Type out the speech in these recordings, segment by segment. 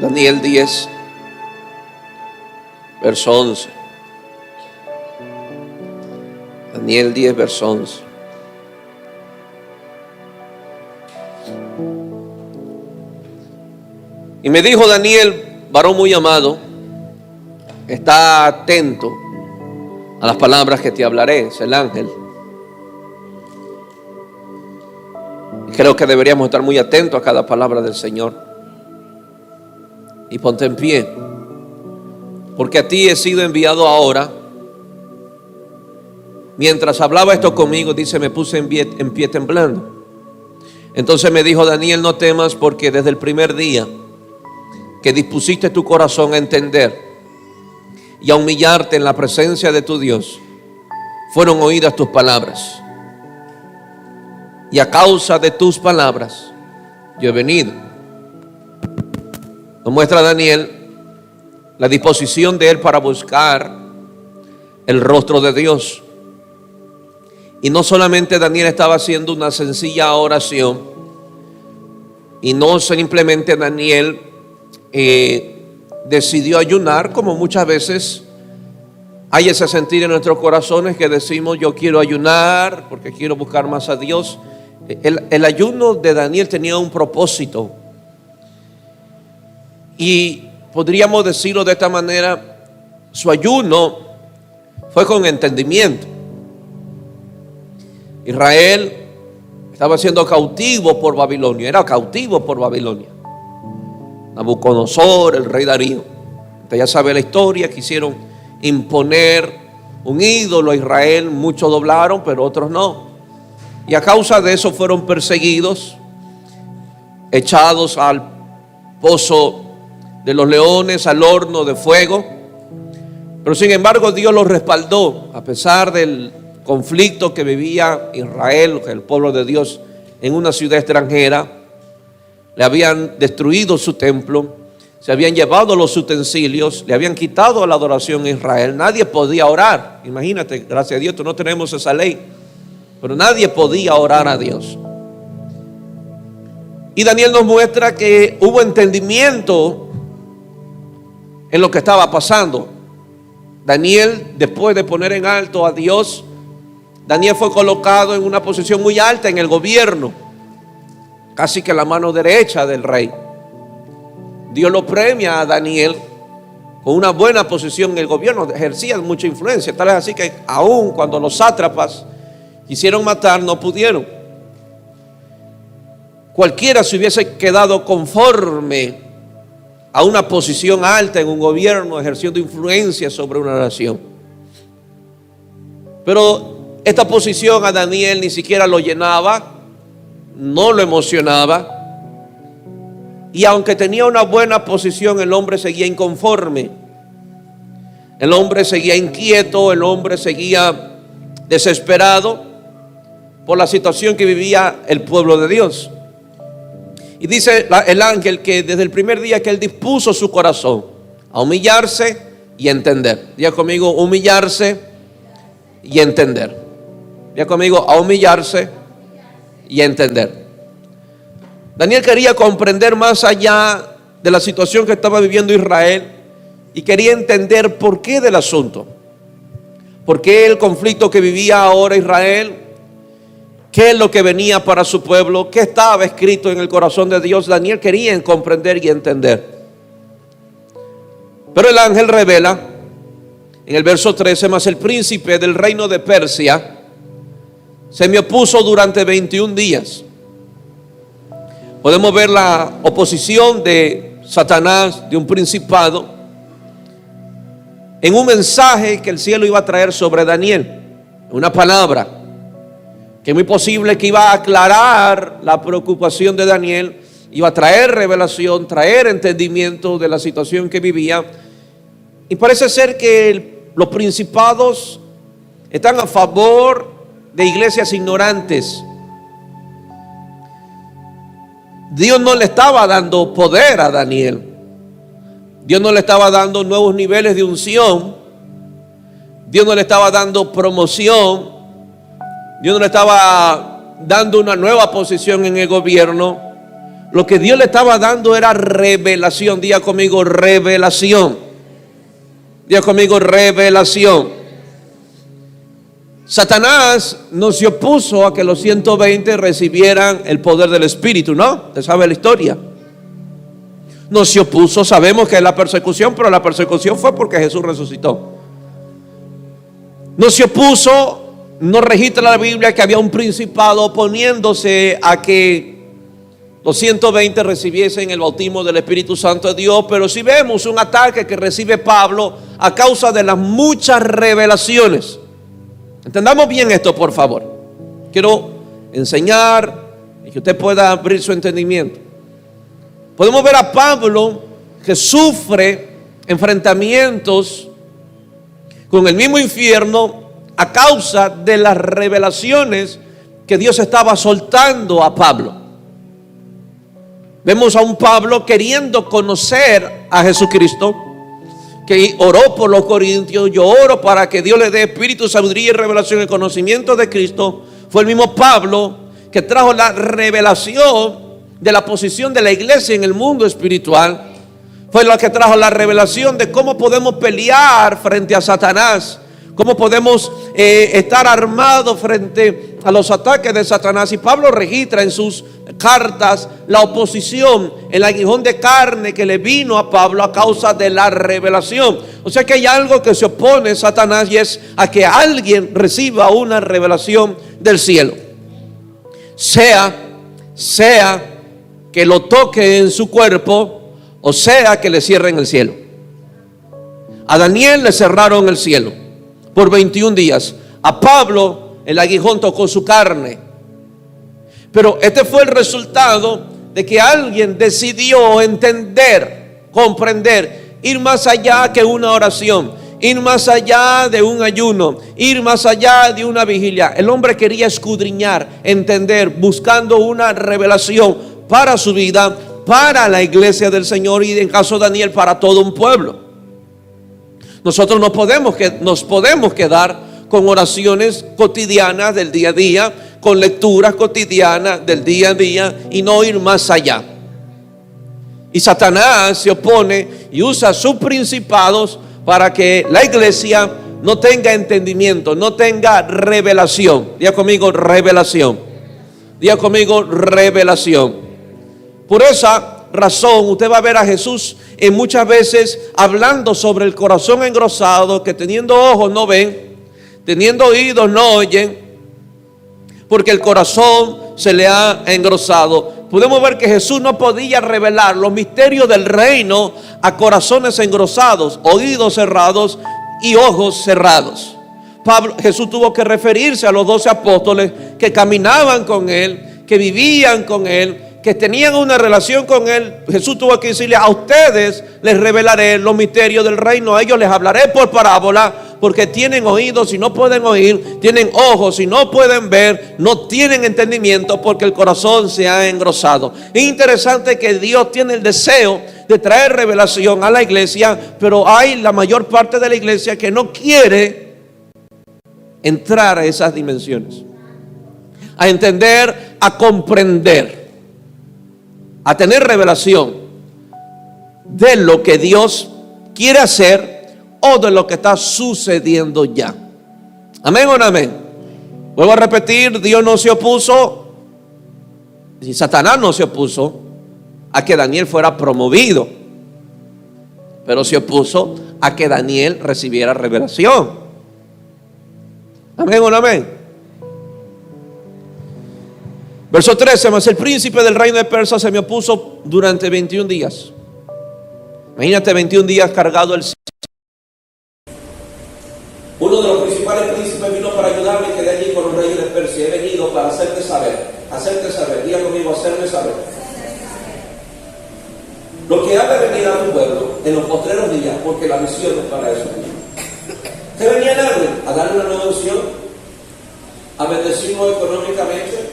Daniel 10, verso 11. Daniel 10, verso 11. Y me dijo Daniel, varón muy amado, está atento a las palabras que te hablaré, es el ángel. Y creo que deberíamos estar muy atentos a cada palabra del Señor. Y ponte en pie, porque a ti he sido enviado ahora. Mientras hablaba esto conmigo, dice, me puse en pie temblando. Entonces me dijo Daniel, no temas, porque desde el primer día que dispusiste tu corazón a entender y a humillarte en la presencia de tu Dios, fueron oídas tus palabras. Y a causa de tus palabras yo he venido. Nos muestra Daniel la disposición de él para buscar el rostro de Dios. Y no solamente Daniel estaba haciendo una sencilla oración, y no simplemente Daniel decidió ayunar, como muchas veces hay ese sentir en nuestros corazones que decimos, yo quiero ayunar porque quiero buscar más a Dios. El ayuno de Daniel tenía un propósito, y podríamos decirlo de esta manera, su ayuno fue con entendimiento. Israel estaba siendo cautivo por Babilonia, era cautivo por Babilonia. Nabucodonosor, el rey Darío, usted ya sabe la historia, quisieron imponer un ídolo a Israel, muchos doblaron, pero otros no. Y a causa de eso fueron perseguidos, echados al pozo de los leones, al horno de fuego. Pero sin embargo Dios los respaldó, a pesar del conflicto que vivía Israel, el pueblo de Dios, en una ciudad extranjera. Le habían destruido su templo, se habían llevado los utensilios, le habían quitado la adoración a Israel. Nadie podía orar. Imagínate, gracias a Dios no tenemos esa ley, pero nadie podía orar a Dios. Y Daniel nos muestra que hubo entendimiento en lo que estaba pasando. Daniel, después de poner en alto a Dios, Daniel fue colocado en una posición muy alta en el gobierno, casi que la mano derecha del rey. Dios lo premia a Daniel con una buena posición en el gobierno, ejercía mucha influencia, tal es así que aún cuando los sátrapas quisieron matar, no pudieron. Cualquiera se hubiese quedado conforme a una posición alta en un gobierno, ejerciendo influencia sobre una nación. Pero esta posición a Daniel ni siquiera lo llenaba, no lo emocionaba. Y aunque tenía una buena posición, el hombre seguía inconforme. El hombre seguía inquieto, el hombre seguía desesperado por la situación que vivía el pueblo de Dios. Y dice el ángel que desde el primer día que él dispuso su corazón a humillarse y entender. Diga conmigo, humillarse y entender. Diga conmigo, a humillarse y entender. Daniel quería comprender más allá de la situación que estaba viviendo Israel y quería entender por qué del asunto. ¿Por qué el conflicto que vivía ahora Israel? ¿Qué es lo que venía para su pueblo? ¿Qué estaba escrito en el corazón de Dios? Daniel quería comprender y entender. Pero el ángel revela en el verso 13, mas el príncipe del reino de Persia se me opuso durante 21 días. Podemos ver la oposición de Satanás, de un principado, en un mensaje que el cielo iba a traer sobre Daniel, una palabra que es muy posible que iba a aclarar la preocupación de Daniel, iba a traer revelación, traer entendimiento de la situación que vivía. Y parece ser que los principados están a favor de iglesias ignorantes. Dios no le estaba dando poder a Daniel. Dios no le estaba dando nuevos niveles de unción. Dios no le estaba dando promoción. Dios no le estaba dando una nueva posición en el gobierno. Lo que Dios le estaba dando era revelación. Diga conmigo, revelación. Diga conmigo, revelación. Satanás no se opuso a que los 120 recibieran el poder del Espíritu, ¿no? Usted sabe la historia. No se opuso, sabemos que es la persecución, pero la persecución fue porque Jesús resucitó. No se opuso, no registra la Biblia que había un principado oponiéndose a que los 120 recibiesen el bautismo del Espíritu Santo de Dios, pero sí vemos un ataque que recibe Pablo a causa de las muchas revelaciones. Entendamos bien esto, por favor. Quiero enseñar y que usted pueda abrir su entendimiento. Podemos ver a Pablo que sufre enfrentamientos con el mismo infierno a causa de las revelaciones que Dios estaba soltando a Pablo. Vemos a un Pablo queriendo conocer a Jesucristo, que oró por los corintios. Yo oro para que Dios le dé espíritu, sabiduría y revelación, el conocimiento de Cristo. Fue el mismo Pablo que trajo la revelación de la posición de la iglesia en el mundo espiritual. Fue lo que trajo la revelación de cómo podemos pelear frente a Satanás, cómo podemos estar armados frente a los ataques de Satanás. Y Pablo registra en sus cartas la oposición, el aguijón de carne que le vino a Pablo a causa de la revelación. O sea que hay algo que se opone a Satanás, y es a que alguien reciba una revelación del cielo, sea que lo toque en su cuerpo, o sea que le cierren el cielo. A Daniel le cerraron el cielo por 21 días. A Pablo el aguijón tocó su carne. Pero este fue el resultado de que alguien decidió entender, comprender, ir más allá que una oración, ir más allá de un ayuno, ir más allá de una vigilia. El hombre quería escudriñar, entender, buscando una revelación para su vida, para la iglesia del Señor, y en caso de Daniel para todo un pueblo. Nosotros nos podemos quedar con oraciones cotidianas del día a día, con lecturas cotidianas del día a día, y no ir más allá. Y Satanás se opone y usa sus principados para que la iglesia no tenga entendimiento, no tenga revelación. Diga conmigo, revelación. Diga conmigo, revelación. Por esa razón usted va a ver a Jesús muchas veces hablando sobre el corazón engrosado, que teniendo ojos no ven, teniendo oídos no oyen, porque el corazón se le ha engrosado. Podemos ver que Jesús no podía revelar los misterios del reino a corazones engrosados, oídos cerrados y ojos cerrados. Jesús tuvo que referirse a los 12 apóstoles que caminaban con él, que vivían con él, que tenían una relación con él. Jesús tuvo que decirle: a ustedes les revelaré los misterios del reino, a ellos les hablaré por parábola, porque tienen oídos y no pueden oír, tienen ojos y no pueden ver, no tienen entendimiento porque el corazón se ha engrosado. Es interesante que Dios tiene el deseo de traer revelación a la iglesia, pero hay la mayor parte de la iglesia que no quiere entrar a esas dimensiones, a entender, a comprender, a tener revelación de lo que Dios quiere hacer o de lo que está sucediendo ya. Amén o no amén. Vuelvo a repetir, Dios no se opuso, y Satanás no se opuso a que Daniel fuera promovido, pero se opuso a que Daniel recibiera revelación. Amén o no amén. Verso 13: mas el príncipe del reino de Persia se me opuso durante 21 días. Imagínate 21 días cargado el... Uno de los principales príncipes vino para ayudarme y quedé allí con los reyes de Persia. He venido para hacerte saber, diga conmigo, hacerme saber lo que ha de venir a tu pueblo en los postreros días, porque la misión es para eso. ¿Qué venía a darle una nueva unción? A bendecirnos económicamente,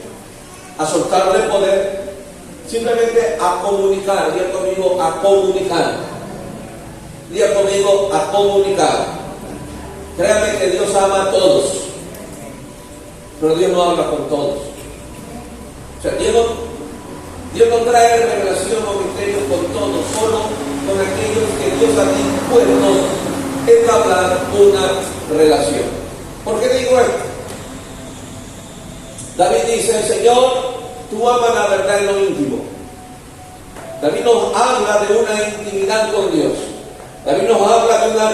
a soltarle poder, simplemente a comunicar. Diga conmigo, a comunicar. Diga conmigo, a comunicar. Créame que Dios ama a todos, pero Dios no habla con todos. O sea, Dios no trae revelación o misterio con todos, solo con aquellos que Dios ha dispuesto entablar una relación. ¿Por qué digo esto? David dice: Señor, tú amas la verdad en lo íntimo. David nos habla de una intimidad con Dios. David nos habla de una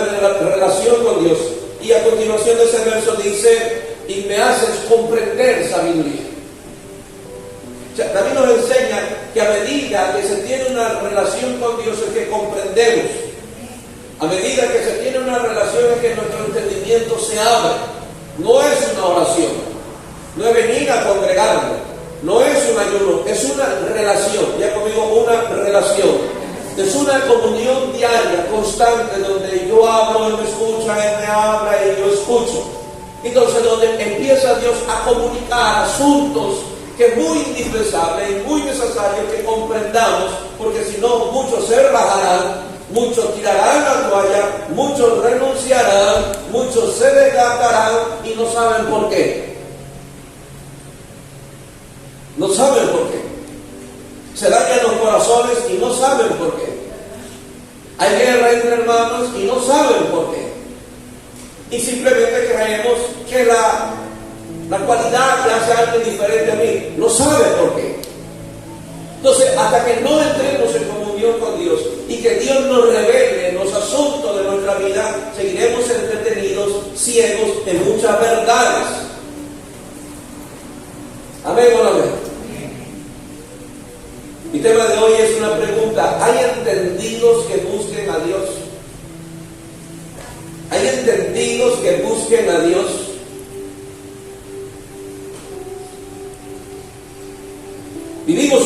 relación con Dios. Y a continuación de ese verso dice: y me haces comprender sabiduría. O sea, David nos enseña que a medida que se tiene una relación con Dios es que comprendemos. A medida que se tiene una relación es que nuestro entendimiento se abre. No es una oración, no es venir a congregarnos, no es un ayuno, es una relación. Ya conmigo, una relación. Es una comunión diaria, constante, donde yo hablo, Él me escucha, Él me habla y yo escucho. Entonces, donde empieza Dios a comunicar asuntos que es muy indispensable y muy necesario que comprendamos, porque si no, muchos se bajarán, muchos tirarán la toalla, muchos renunciarán, muchos se desgastarán y no saben por qué. No saben por qué. Se dañan los corazones y no saben por qué. Hay guerra entre hermanos y no saben por qué. Y simplemente creemos que la cualidad que hace a alguien diferente a mí no sabe por qué. Entonces, hasta que no entremos en comunión con Dios y que Dios nos revele los asuntos de nuestra vida, seguiremos entretenidos, ciegos en muchas verdades. Amén o no amén. Mi tema de hoy es una pregunta: ¿hay entendidos que busquen a Dios? ¿Hay entendidos que busquen a Dios? Vivimos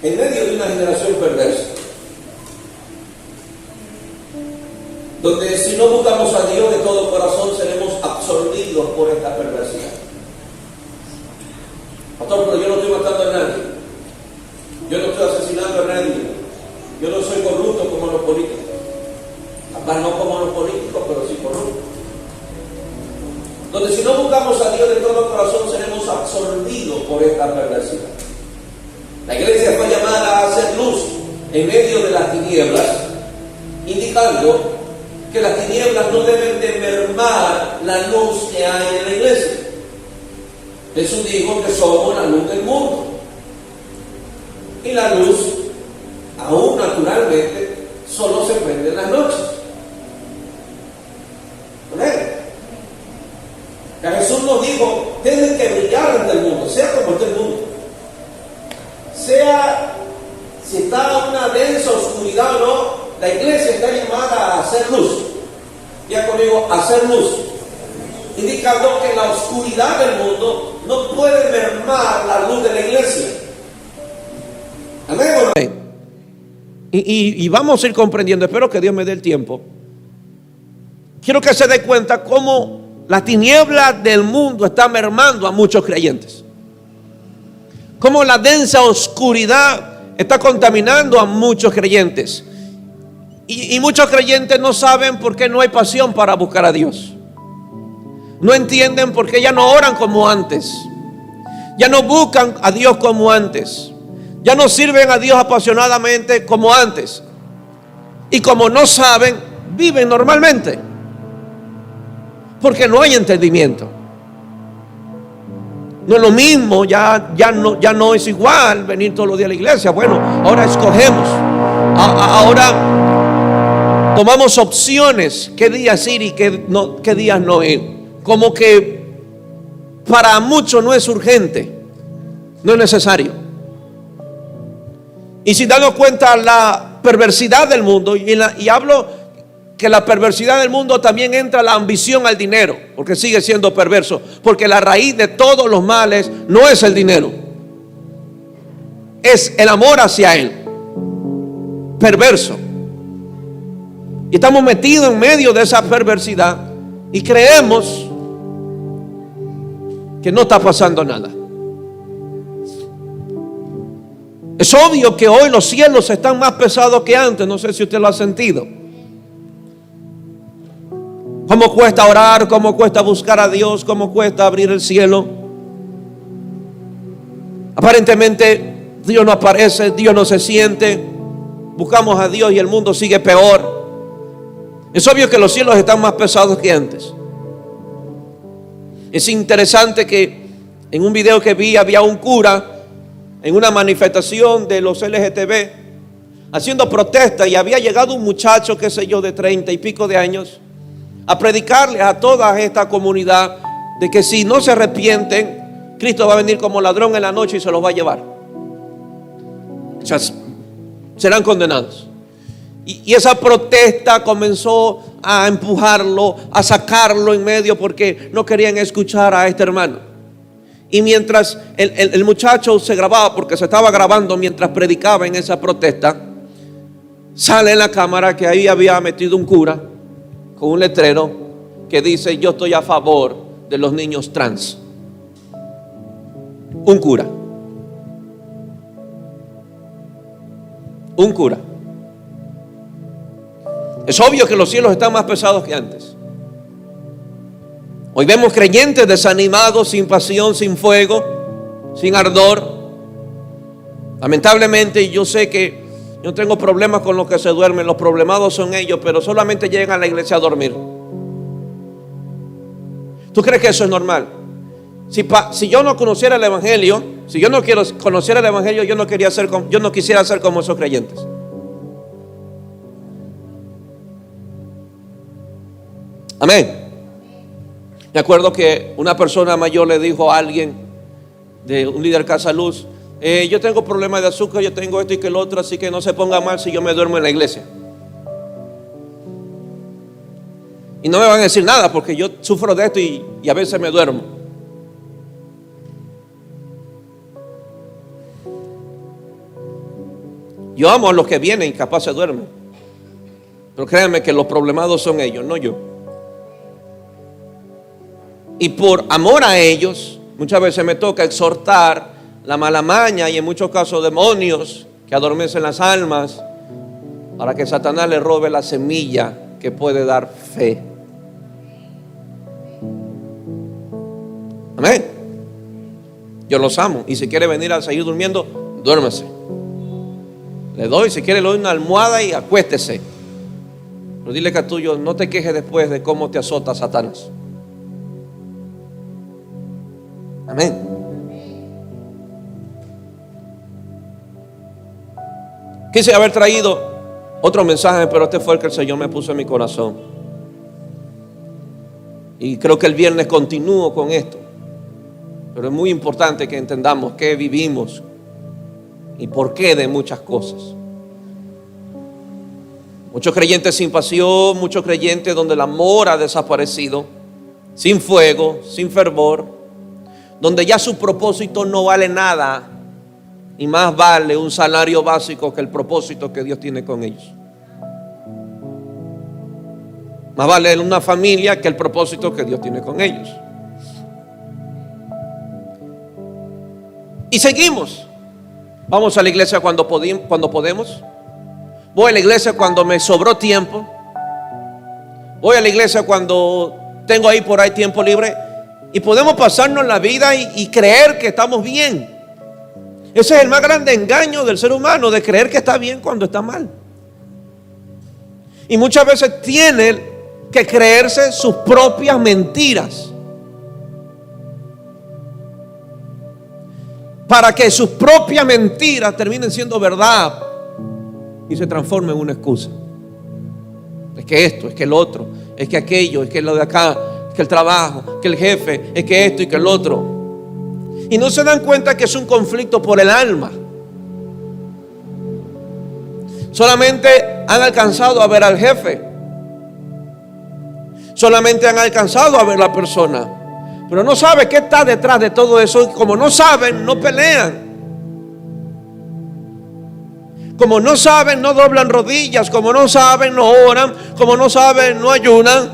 en medio de una generación perversa, donde si no buscamos a Dios de todo corazón seremos absorbidos por esta perversidad. Pastor, pero yo no estoy matando a nadie, yo no estoy asesinando a nadie, yo no soy corrupto como los políticos. Capaz no como los políticos, pero sí corruptos. Donde si no buscamos a Dios de todo corazón seremos absorbidos por esta perversidad. La iglesia fue llamada a hacer luz en medio de las tinieblas, indicando que las tinieblas no deben de mermar la luz que hay en la iglesia. Jesús dijo que somos la luz del mundo. Y la luz, aún naturalmente, solo se prende en las noches. ¿Amén? Que Jesús nos dijo: tienen que brillar ante el mundo, sea como esté el mundo. Sea si está una densa oscuridad o no, la iglesia está llamada a hacer luz. Ya conmigo, hacer luz. Indicando que la oscuridad del mundo no puede mermar la luz de la iglesia. Amén o no. Y vamos a ir comprendiendo, espero que Dios me dé el tiempo. Quiero que se dé cuenta cómo la tiniebla del mundo está mermando a muchos creyentes. Cómo la densa oscuridad está contaminando a muchos creyentes. Y muchos creyentes no saben por qué no hay pasión para buscar a Dios. No entienden por qué ya no oran como antes. Ya no buscan a Dios como antes. Ya no sirven a Dios apasionadamente como antes. Y como no saben, viven normalmente. Porque no hay entendimiento. No es lo mismo, ya no es igual venir todos los días a la iglesia. Bueno, ahora escogemos. Ahora tomamos opciones, qué días ir y qué días no ir. Como que para muchos no es urgente, no es necesario. Y si damos cuenta la perversidad del mundo, y hablo que la perversidad del mundo también entra la ambición al dinero, porque sigue siendo perverso, porque la raíz de todos los males no es el dinero, es el amor hacia él, perverso. Y estamos metidos en medio de esa perversidad y creemos que no está pasando nada. Es obvio que hoy los cielos están más pesados que antes. No sé si usted lo ha sentido. Cómo cuesta orar, cómo cuesta buscar a Dios, cómo cuesta abrir el cielo. Aparentemente Dios no aparece, Dios no se siente. Buscamos a Dios y el mundo sigue peor. Es obvio que los cielos están más pesados que antes. Es interesante que en un video que vi había un cura en una manifestación de los LGTB haciendo protesta, y había llegado un muchacho, qué sé yo, de 30 y pico de años a predicarle a toda esta comunidad de que si no se arrepienten, Cristo va a venir como ladrón en la noche y se los va a llevar. O sea, serán condenados. Y esa protesta comenzó a empujarlo, a sacarlo en medio, porque no querían escuchar a este hermano. Y mientras el muchacho se grababa, porque se estaba grabando mientras predicaba en esa protesta, sale en la cámara que ahí había metido un cura con un letrero que dice: yo estoy a favor de los niños trans. Un cura. Un cura. Es obvio que los cielos están más pesados que antes. Hoy vemos creyentes desanimados, sin pasión, sin fuego, sin ardor. Lamentablemente, yo sé que yo tengo problemas con los que se duermen. Los problemados son ellos, pero solamente llegan a la iglesia a dormir. ¿Tú crees que eso es normal? Si yo no conociera el evangelio, si yo no quiero conocer el evangelio, yo no quisiera ser como esos creyentes. Amén. Me acuerdo que una persona mayor le dijo a alguien, de un líder Casa Luz: yo tengo problemas de azúcar, yo tengo esto y que lo otro, así que no se ponga mal si yo me duermo en la iglesia. Y no me van a decir nada porque yo sufro de esto y a veces me duermo. Yo amo a los que vienen y capaz se duermen, pero créanme que los problemados son ellos, no yo. Y por amor a ellos, muchas veces me toca exhortar la mala maña y en muchos casos demonios que adormecen las almas, para que Satanás le robe la semilla que puede dar fe. Amén. Yo los amo, y si quiere venir a seguir durmiendo, duérmase. Le doy, si quiere, le doy una almohada y acuéstese. Pero dile que a tuyo: no te quejes después de cómo te azota Satanás. Amén. Quise haber traído otro mensaje, pero este fue el que el Señor me puso en mi corazón. Y creo que el viernes continúo con esto. Pero es muy importante que entendamos qué vivimos y por qué de muchas cosas. Muchos creyentes sin pasión, muchos creyentes donde el amor ha desaparecido, sin fuego, sin fervor, donde ya su propósito no vale nada, y más vale un salario básico que el propósito que Dios tiene con ellos. Más vale una familia que el propósito que Dios tiene con ellos. Y seguimos. Vamos a la iglesia cuando podemos. Voy a la iglesia cuando me sobró tiempo. Voy a la iglesia cuando tengo ahí por ahí tiempo libre. Y podemos pasarnos la vida y creer que estamos bien. Ese es el más grande engaño del ser humano, de creer que está bien cuando está mal. Y muchas veces tiene que creerse sus propias mentiras, para que sus propias mentiras terminen siendo verdad y se transformen en una excusa. Es que esto, es que el otro, es que aquello, es que lo de acá, es que el trabajo, que el jefe, es que esto y que el otro. Y no se dan cuenta que es un conflicto por el alma. Solamente han alcanzado a ver al jefe, solamente han alcanzado a ver la persona, pero no saben qué está detrás de todo eso. Y como no saben, no pelean. Como no saben, no doblan rodillas. Como no saben, no oran. Como no saben, no ayunan.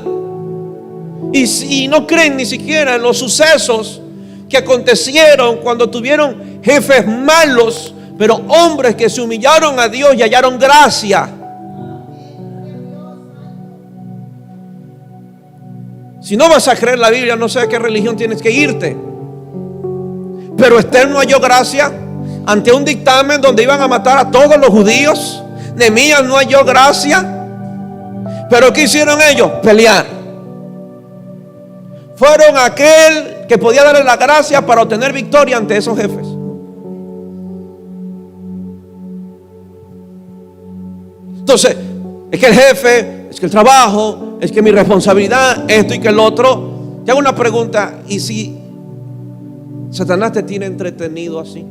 Y no creen ni siquiera en los sucesos que acontecieron cuando tuvieron jefes malos, pero hombres que se humillaron a Dios y hallaron gracia. Si no vas a creer la Biblia, no sé a qué religión tienes que irte. Pero Esther no halló gracia. ante un dictamen donde iban a matar a todos los judíos. Nehemías no halló gracia. Pero ¿qué hicieron ellos? Pelear. Fueron aquel que podía darle la gracia para obtener victoria ante esos jefes. Entonces, es que el jefe, es que el trabajo, es que mi responsabilidad, esto y que el otro. Te hago una pregunta: ¿y si Satanás te tiene entretenido así?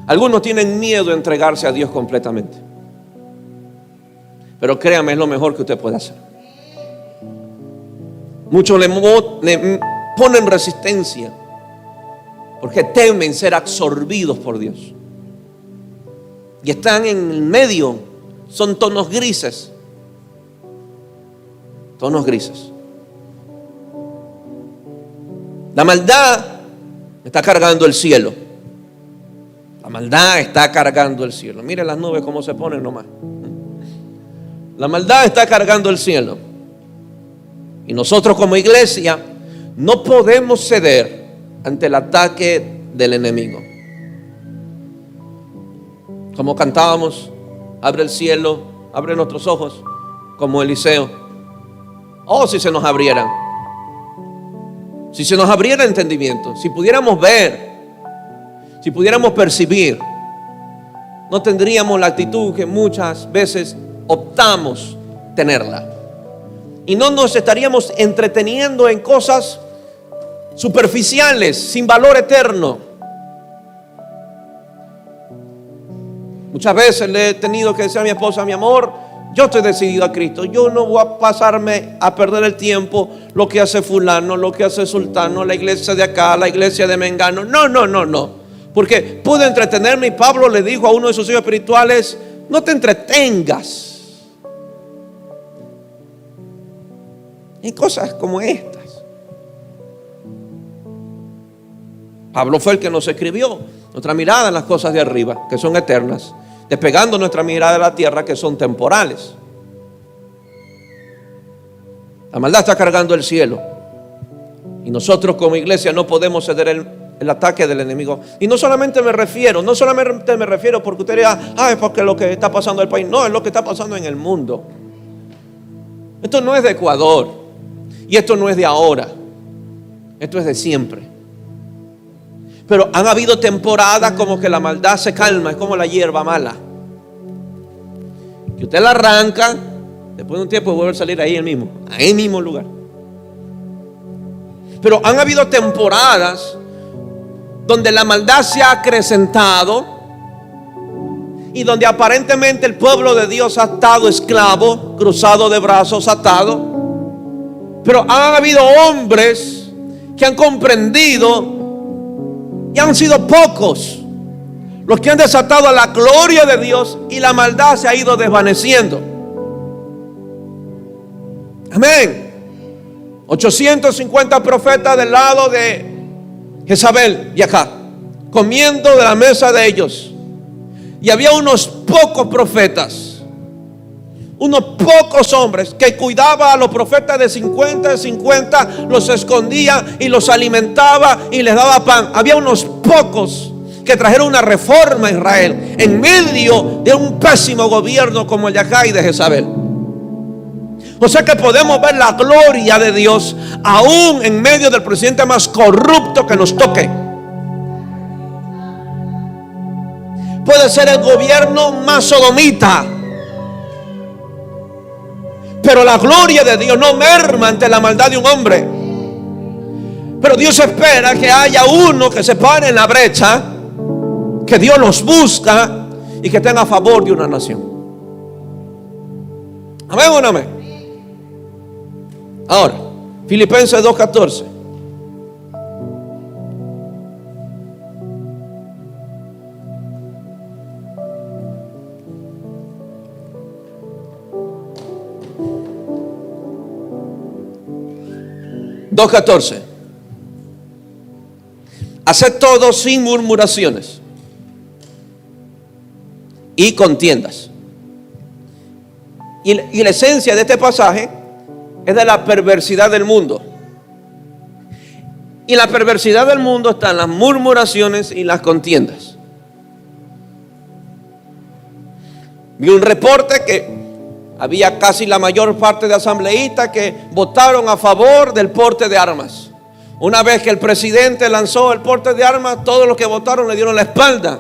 Algunos tienen miedo de entregarse a Dios completamente. Pero créame, es lo mejor que usted puede hacer. Muchos le ponen resistencia porque temen ser absorbidos por Dios. Y están en el medio. Son tonos grises. Tonos grises. La maldad está cargando el cielo. La maldad está cargando el cielo. Mire las nubes cómo se ponen nomás. La maldad está cargando el cielo. Y nosotros como iglesia no podemos ceder ante el ataque del enemigo. Como cantábamos, abre el cielo, abre nuestros ojos, como Eliseo. Oh, si se nos abrieran. Si se nos abriera entendimiento, si pudiéramos ver, si pudiéramos percibir, no tendríamos la actitud que muchas veces optamos tenerla. Y no nos estaríamos entreteniendo en cosas superficiales, sin valor eterno. Muchas veces le he tenido que decir a mi esposa: mi amor, yo estoy decidido a Cristo. Yo no voy a pasarme a perder el tiempo lo que hace fulano, lo que hace sultano, la iglesia de acá, la iglesia de Mengano. No. Porque pude entretenerme, y Pablo le dijo a uno de sus hijos espirituales: no te entretengas en cosas como estas. Pablo fue el que nos escribió nuestra mirada en las cosas de arriba, que son eternas, despegando nuestra mirada de la tierra, que son temporales. La maldad está cargando el cielo, y nosotros como iglesia no podemos ceder el ataque del enemigo. Y no solamente me refiero porque usted diga: es porque lo que está pasando en el país. No, es lo que está pasando en el mundo. Esto no es de Ecuador, y esto no es de ahora, esto es de siempre. Pero han habido temporadas como que la maldad se calma, es como la hierba mala, que usted la arranca, después de un tiempo vuelve a salir ahí mismo lugar. Pero han habido temporadas donde la maldad se ha acrecentado y donde aparentemente el pueblo de Dios ha estado esclavo, cruzado de brazos, atado. Pero han habido hombres que han comprendido, y han sido pocos los que han desatado a la gloria de Dios, y la maldad se ha ido desvaneciendo. Amén. 850 profetas del lado de Jezabel y acá, comiendo de la mesa de ellos. Y había unos pocos profetas, unos pocos hombres que cuidaban a los profetas de 50 en 50, los escondía y los alimentaba y les daba pan. Había unos pocos que trajeron una reforma a Israel en medio de un pésimo gobierno como el de acá y de Jezabel. O sea que podemos ver la gloria de Dios aún en medio del presidente más corrupto que nos toque. Puede ser el gobierno más sodomita, pero la gloria de Dios no merma ante la maldad de un hombre. Pero Dios espera que haya uno que se pare en la brecha, que Dios los busca y que tenga a favor de una nación. ¿Amén o no amén? Ahora, Filipenses 2:14. Haced todo sin murmuraciones y contiendas. Y la esencia de este pasaje es de la perversidad del mundo. Y la perversidad del mundo está en las murmuraciones y las contiendas. Vi un reporte que había casi la mayor parte de asambleístas que votaron a favor del porte de armas. Una vez que el presidente lanzó el porte de armas, todos los que votaron le dieron la espalda.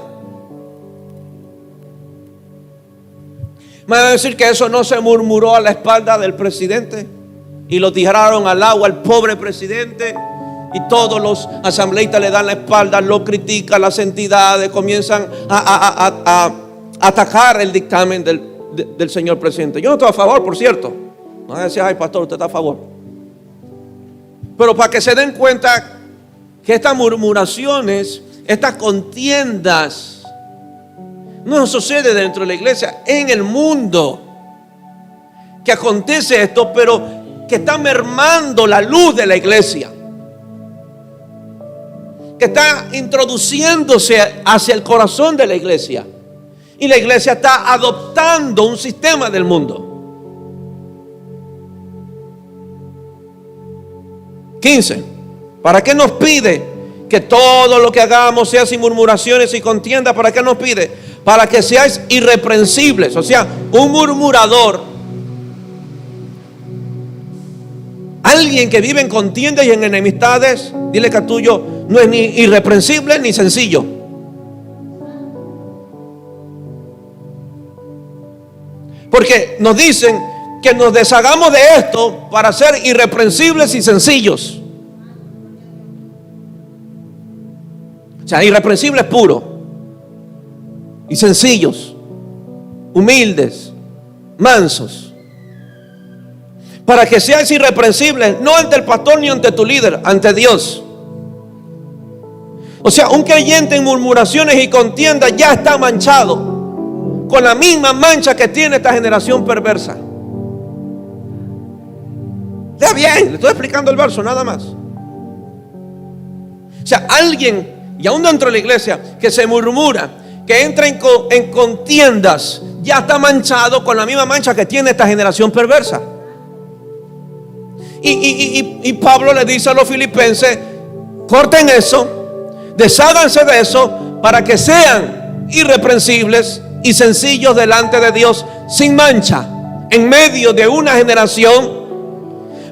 ¿Me van a decir que eso no se murmuró a la espalda del presidente? Y lo tiraron al agua al pobre presidente. Y todos los asambleístas le dan la espalda, lo critican, las entidades comienzan a atacar el dictamen del señor presidente. Yo no estoy a favor, por cierto. No van a decir, ay pastor, usted está a favor. Pero para que se den cuenta que estas murmuraciones, estas contiendas, no sucede dentro de la iglesia, en el mundo que acontece esto, pero que está mermando la luz de la iglesia, que está introduciéndose hacia el corazón de la iglesia, y la iglesia está adoptando un sistema del mundo. 15. ¿Para qué nos pide que todo lo que hagamos sea sin murmuraciones y contiendas? ¿Para qué nos pide? Para que seáis irreprensibles. O sea, un murmurador, alguien que vive en contiendas y en enemistades, dile que a tuyo no es ni irreprensible ni sencillo. Porque nos dicen que nos deshagamos de esto para ser irreprensibles y sencillos. O sea, irreprensibles puros y sencillos, humildes, mansos. Para que seas irreprensible, no ante el pastor ni ante tu líder, ante Dios. O sea, un creyente en murmuraciones y contiendas ya está manchado con la misma mancha que tiene esta generación perversa. Está bien, le estoy explicando el verso, nada más. O sea, alguien, y aún dentro de la iglesia, que se murmura, que entra en contiendas, ya está manchado con la misma mancha que tiene esta generación perversa. Y Pablo le dice a los filipenses: corten eso, desháganse de eso, para que sean irreprensibles y sencillos delante de Dios, sin mancha, en medio de una generación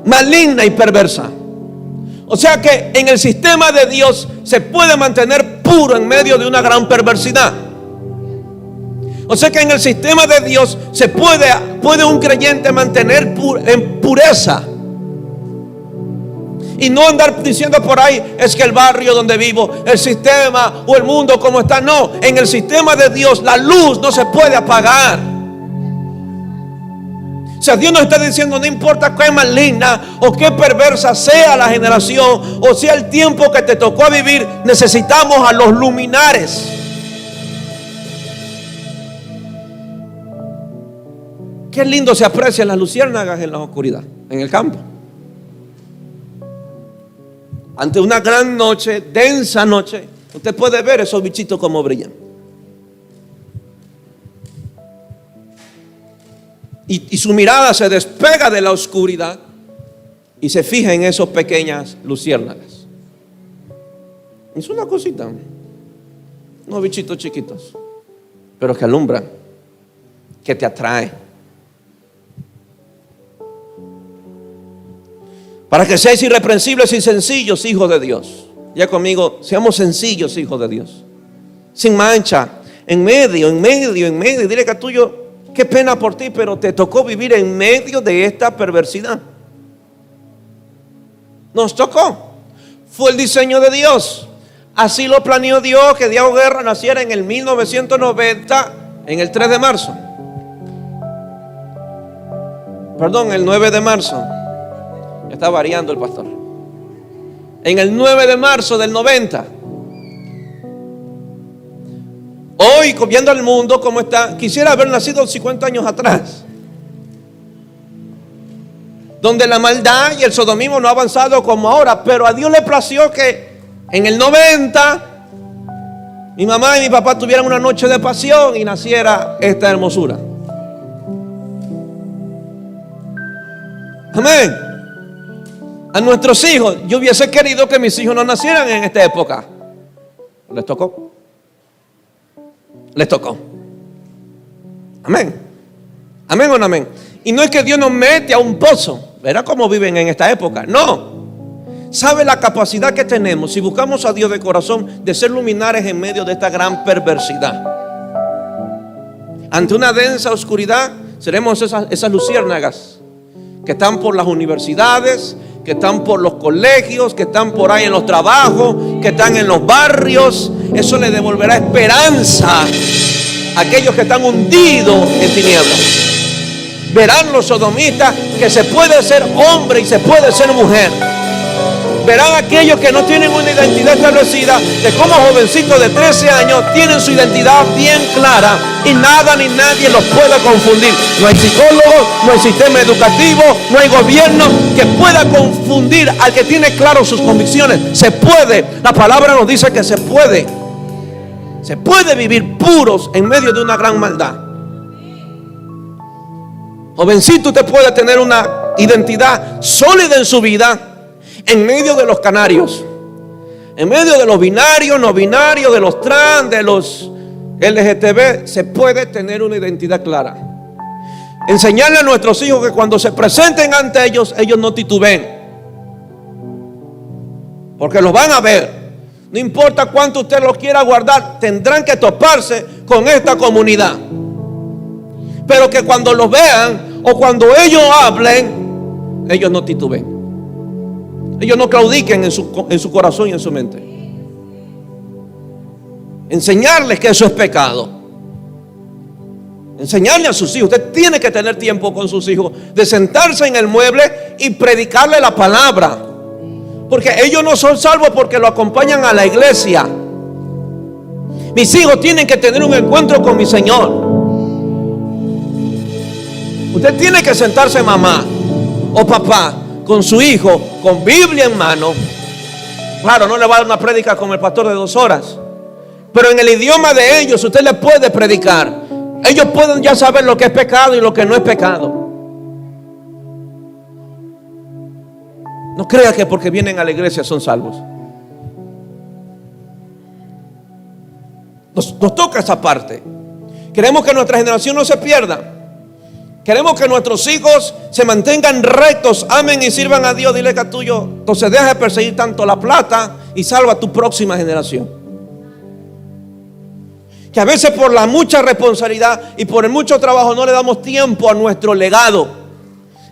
maligna y perversa. O sea que en el sistema de Dios se puede mantener puro en medio de una gran perversidad. O sea que en el sistema de Dios se puede un creyente mantener en pureza. Y no andar diciendo por ahí, es que el barrio donde vivo, el sistema o el mundo como está. No, en el sistema de Dios la luz no se puede apagar. O sea, Dios nos está diciendo, no importa qué maligna o qué perversa sea la generación, o sea el tiempo que te tocó vivir, necesitamos a los luminares. Qué lindo se aprecian las luciérnagas en la oscuridad, en el campo. Ante una gran noche, densa noche, usted puede ver esos bichitos como brillan. Y su mirada se despega de la oscuridad y se fija en esos pequeñas luciérnagas. Es una cosita, unos bichitos chiquitos, pero que alumbran, que te atraen. Para que seáis irreprensibles y sencillos, hijos de Dios. Ya conmigo, seamos sencillos, hijos de Dios, sin mancha, en medio. Dile que a tuyo, qué pena por ti, pero te tocó vivir en medio de esta perversidad. Nos tocó. Fue el diseño de Dios. Así lo planeó Dios, que Diego Guerra naciera en el 1990, en el 3 de marzo. Perdón, el 9 de marzo. Está variando el pastor. En el 9 de marzo del 90. Hoy, viendo el mundo como está, quisiera haber nacido 50 años atrás, donde la maldad y el sodomismo no ha avanzado como ahora. Pero a Dios le plació que en el 90 mi mamá y mi papá tuvieran una noche de pasión y naciera esta hermosura. Amén. A nuestros hijos, yo hubiese querido que mis hijos no nacieran en esta época. ¿Les tocó? Les tocó. Amén. Amén o no amén. Y no es que Dios nos mete a un pozo. Verá cómo viven en esta época. No. ¿Sabe la capacidad que tenemos si buscamos a Dios de corazón de ser luminares en medio de esta gran perversidad? Ante una densa oscuridad seremos esas luciérnagas que están por las universidades, que están por los colegios, que están por ahí en los trabajos, que están en los barrios. Eso le devolverá esperanza a aquellos que están hundidos en tinieblas. Verán los sodomitas que se puede ser hombre y se puede ser mujer. Verán aquellos que no tienen una identidad establecida, de cómo jovencitos de 13 años tienen su identidad bien clara y nada ni nadie los pueda confundir. No hay psicólogos, no hay sistema educativo, no hay gobierno que pueda confundir al que tiene claro sus convicciones. Se puede, la palabra nos dice que se puede. Se puede vivir puros en medio de una gran maldad. Jovencito, usted puede tener una identidad sólida en su vida en medio de los canarios, en medio de los binarios, no binarios, de los trans, de los LGTB. Se puede tener una identidad clara. Enseñarle a nuestros hijos que cuando se presenten ante ellos, ellos no titubeen, porque los van a ver. No importa cuánto usted los quiera guardar, tendrán que toparse con esta comunidad. Pero que cuando los vean o cuando ellos hablen, ellos no titubeen. Ellos no claudiquen en su corazón y en su mente. Enseñarles que eso es pecado. Enseñarle a sus hijos. Usted tiene que tener tiempo con sus hijos de sentarse en el mueble y predicarle la palabra. Porque ellos no son salvos porque lo acompañan a la iglesia. Mis hijos tienen que tener un encuentro con mi Señor. Usted tiene que sentarse, mamá o papá, con su hijo, con Biblia en mano. Claro, no le va a dar una prédica como el pastor de 2 horas, pero en el idioma de ellos usted le puede predicar. Ellos pueden ya saber lo que es pecado y lo que no es pecado. No crea que porque vienen a la iglesia son salvos. Nos toca esa parte. Queremos que nuestra generación no se pierda. Queremos que nuestros hijos se mantengan rectos, amen y sirvan a Dios. Dile que a tuyo, entonces deja de perseguir tanto la plata y salva a tu próxima generación. Que a veces por la mucha responsabilidad y por el mucho trabajo no le damos tiempo a nuestro legado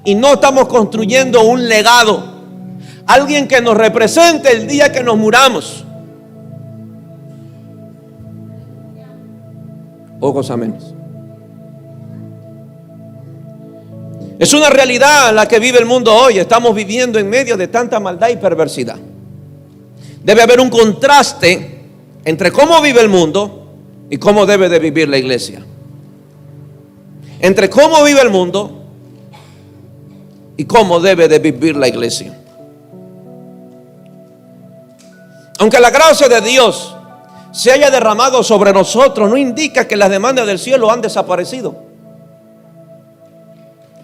y no estamos construyendo un legado, alguien que nos represente el día que nos muramos. Ojos amenes. Es una realidad la que vive el mundo hoy. Estamos viviendo en medio de tanta maldad y perversidad. Debe haber un contraste entre cómo vive el mundo y cómo debe de vivir la iglesia. Entre cómo vive el mundo y cómo debe de vivir la iglesia. Aunque la gracia de Dios se haya derramado sobre nosotros, no indica que las demandas del cielo han desaparecido.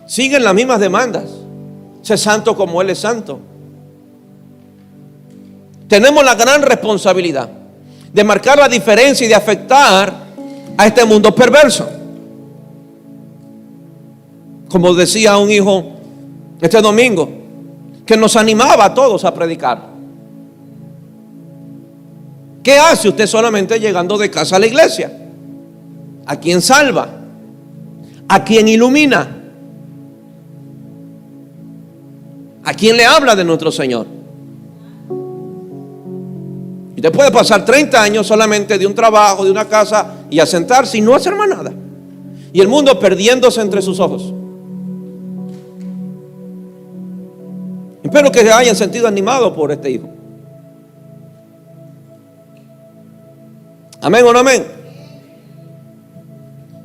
Siguen las mismas demandas. Sé santo como Él es santo. Tenemos la gran responsabilidad de marcar la diferencia y de afectar a este mundo perverso. Como decía un hijo este domingo, que nos animaba a todos a predicar. ¿Qué hace usted solamente llegando de casa a la iglesia? ¿A quién salva? ¿A quién ilumina? ¿A quién le habla de nuestro Señor? Y usted puede pasar 30 años solamente de un trabajo, de una casa, y a sentarse y no hacer más nada. Y el mundo perdiéndose entre sus ojos. Espero que se hayan sentido animados por este hijo. Amén o no amén.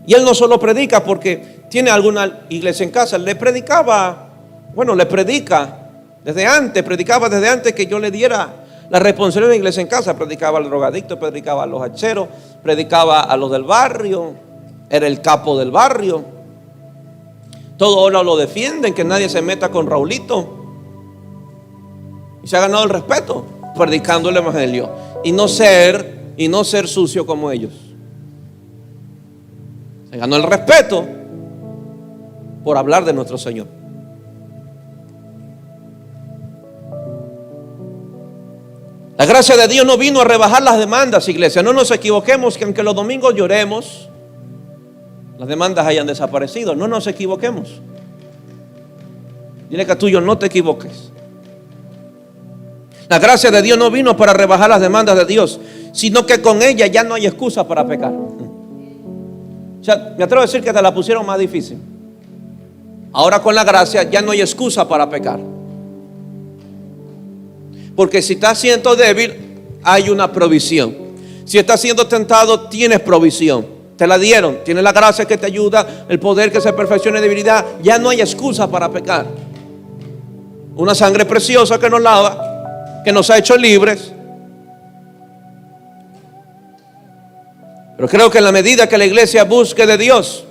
Y él no solo predica porque tiene alguna iglesia en casa. Le predica predicaba desde antes que yo le diera la responsabilidad de la iglesia en casa. Predicaba al drogadicto, predicaba a los hacheros, predicaba a los del barrio. Era el capo del barrio. Todos ahora lo defienden, que nadie se meta con Raulito. Y se ha ganado el respeto predicando el evangelio. Y no ser sucio como ellos. Se ganó el respeto por hablar de nuestro Señor. La gracia de Dios no vino a rebajar las demandas, iglesia. No nos equivoquemos que aunque los domingos lloremos, las demandas hayan desaparecido. No nos equivoquemos. Dile que a tuyo, no te equivoques. La gracia de Dios no vino para rebajar las demandas de Dios, sino que con ella ya no hay excusa para pecar. O sea, me atrevo a decir que te la pusieron más difícil. Ahora con la gracia ya no hay excusa para pecar. Porque si estás siendo débil, hay una provisión. Si estás siendo tentado, tienes provisión. Te la dieron. Tienes la gracia que te ayuda, el poder que se perfecciona en debilidad. Ya no hay excusa para pecar. Una sangre preciosa que nos lava, que nos ha hecho libres. Pero creo que en la medida que la iglesia busque de Dios,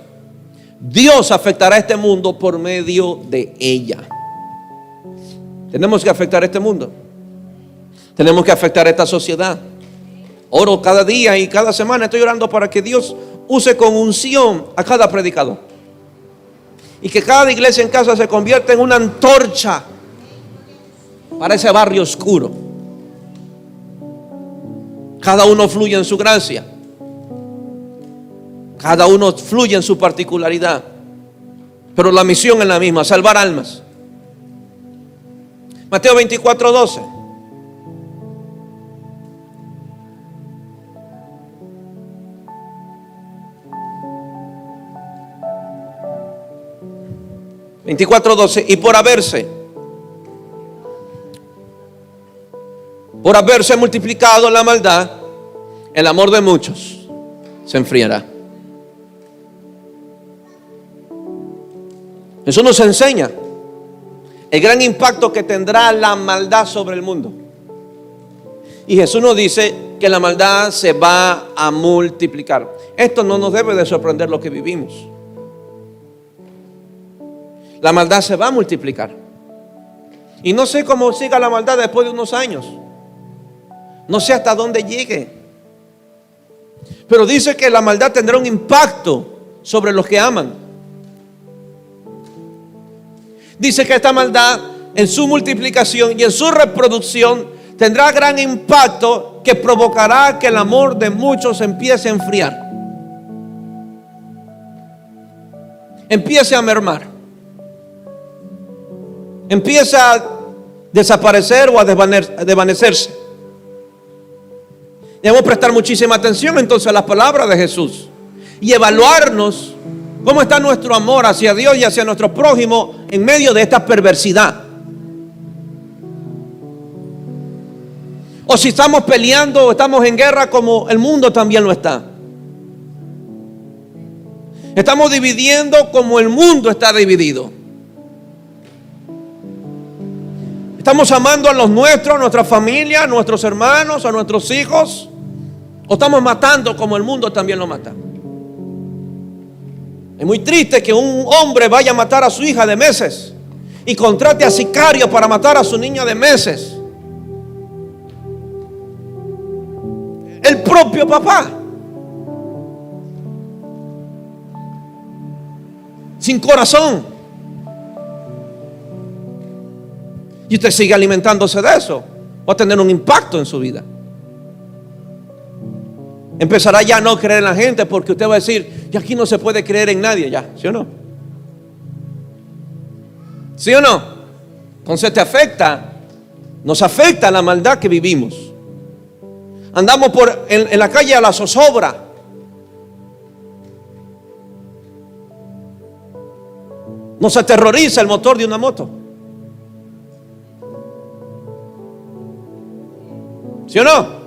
Dios afectará a este mundo por medio de ella. Tenemos que afectar a este mundo. Tenemos que afectar a esta sociedad. Oro cada día y cada semana. Estoy orando para que Dios use con unción a cada predicador. Y que cada iglesia en casa se convierta en una antorcha para ese barrio oscuro. Cada uno fluye en su gracia. Cada uno fluye en su particularidad. Pero la misión es la misma: salvar almas. Mateo 24:12. Y por haberse multiplicado la maldad, el amor de muchos se enfriará. Eso nos enseña el gran impacto que tendrá la maldad sobre el mundo. Y Jesús nos dice que la maldad se va a multiplicar. Esto no nos debe de sorprender lo que vivimos. La maldad se va a multiplicar. Y no sé cómo siga la maldad después de unos años. No sé hasta dónde llegue. Pero dice que la maldad tendrá un impacto sobre los que aman. Dice que esta maldad, en su multiplicación y en su reproducción, tendrá gran impacto que provocará que el amor de muchos empiece a enfriar, empiece a mermar, empiece a desaparecer o a desvanecerse. Debemos prestar muchísima atención entonces a las palabras de Jesús y evaluarnos cómo está nuestro amor hacia Dios y hacia nuestro prójimo en medio de esta perversidad. O si estamos peleando o estamos en guerra como el mundo también lo está. Estamos dividiendo como el mundo está dividido. Estamos amando a los nuestros, a nuestra familia, a nuestros hermanos, a nuestros hijos. O estamos matando como el mundo también lo mata. Es muy triste que un hombre vaya a matar a su hija de meses y contrate a sicarios para matar a su niña de meses. El propio papá. Sin corazón. Y usted sigue alimentándose de eso, va a tener un impacto en su vida. Empezará ya a no creer en la gente porque usted va a decir: ya aquí no se puede creer en nadie ya, ¿sí o no? ¿Sí o no? Entonces te afecta, nos afecta la maldad que vivimos. Andamos en la calle a la zozobra. Nos aterroriza el motor de una moto. ¿Sí o no?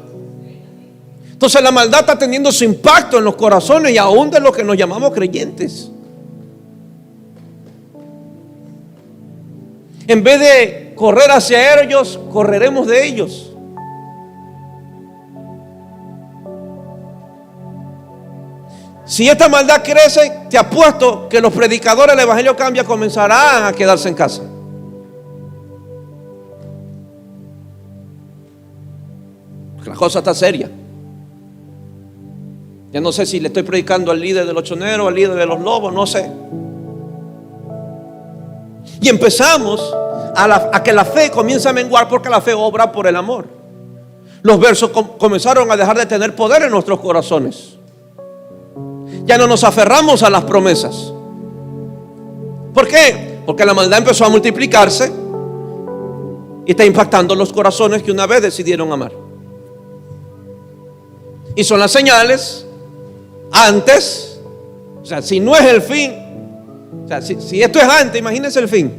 Entonces la maldad está teniendo su impacto en los corazones y aún de los que nos llamamos creyentes. En vez de correr hacia ellos, correremos de ellos. Si esta maldad crece, te apuesto que los predicadores del Evangelio Cambia comenzarán a quedarse en casa. La cosa está seria. Ya no sé si le estoy predicando al líder de los choneros, al líder de los lobos, no sé. Y empezamos a que la fe comience a menguar, porque la fe obra por el amor. Los versos comenzaron a dejar de tener poder en nuestros corazones. Ya no nos aferramos a las promesas. ¿Por qué? Porque la maldad empezó a multiplicarse y está impactando los corazones que una vez decidieron amar. Y son las señales antes. O sea, si no es el fin, o sea, si esto es antes, imagínense el fin.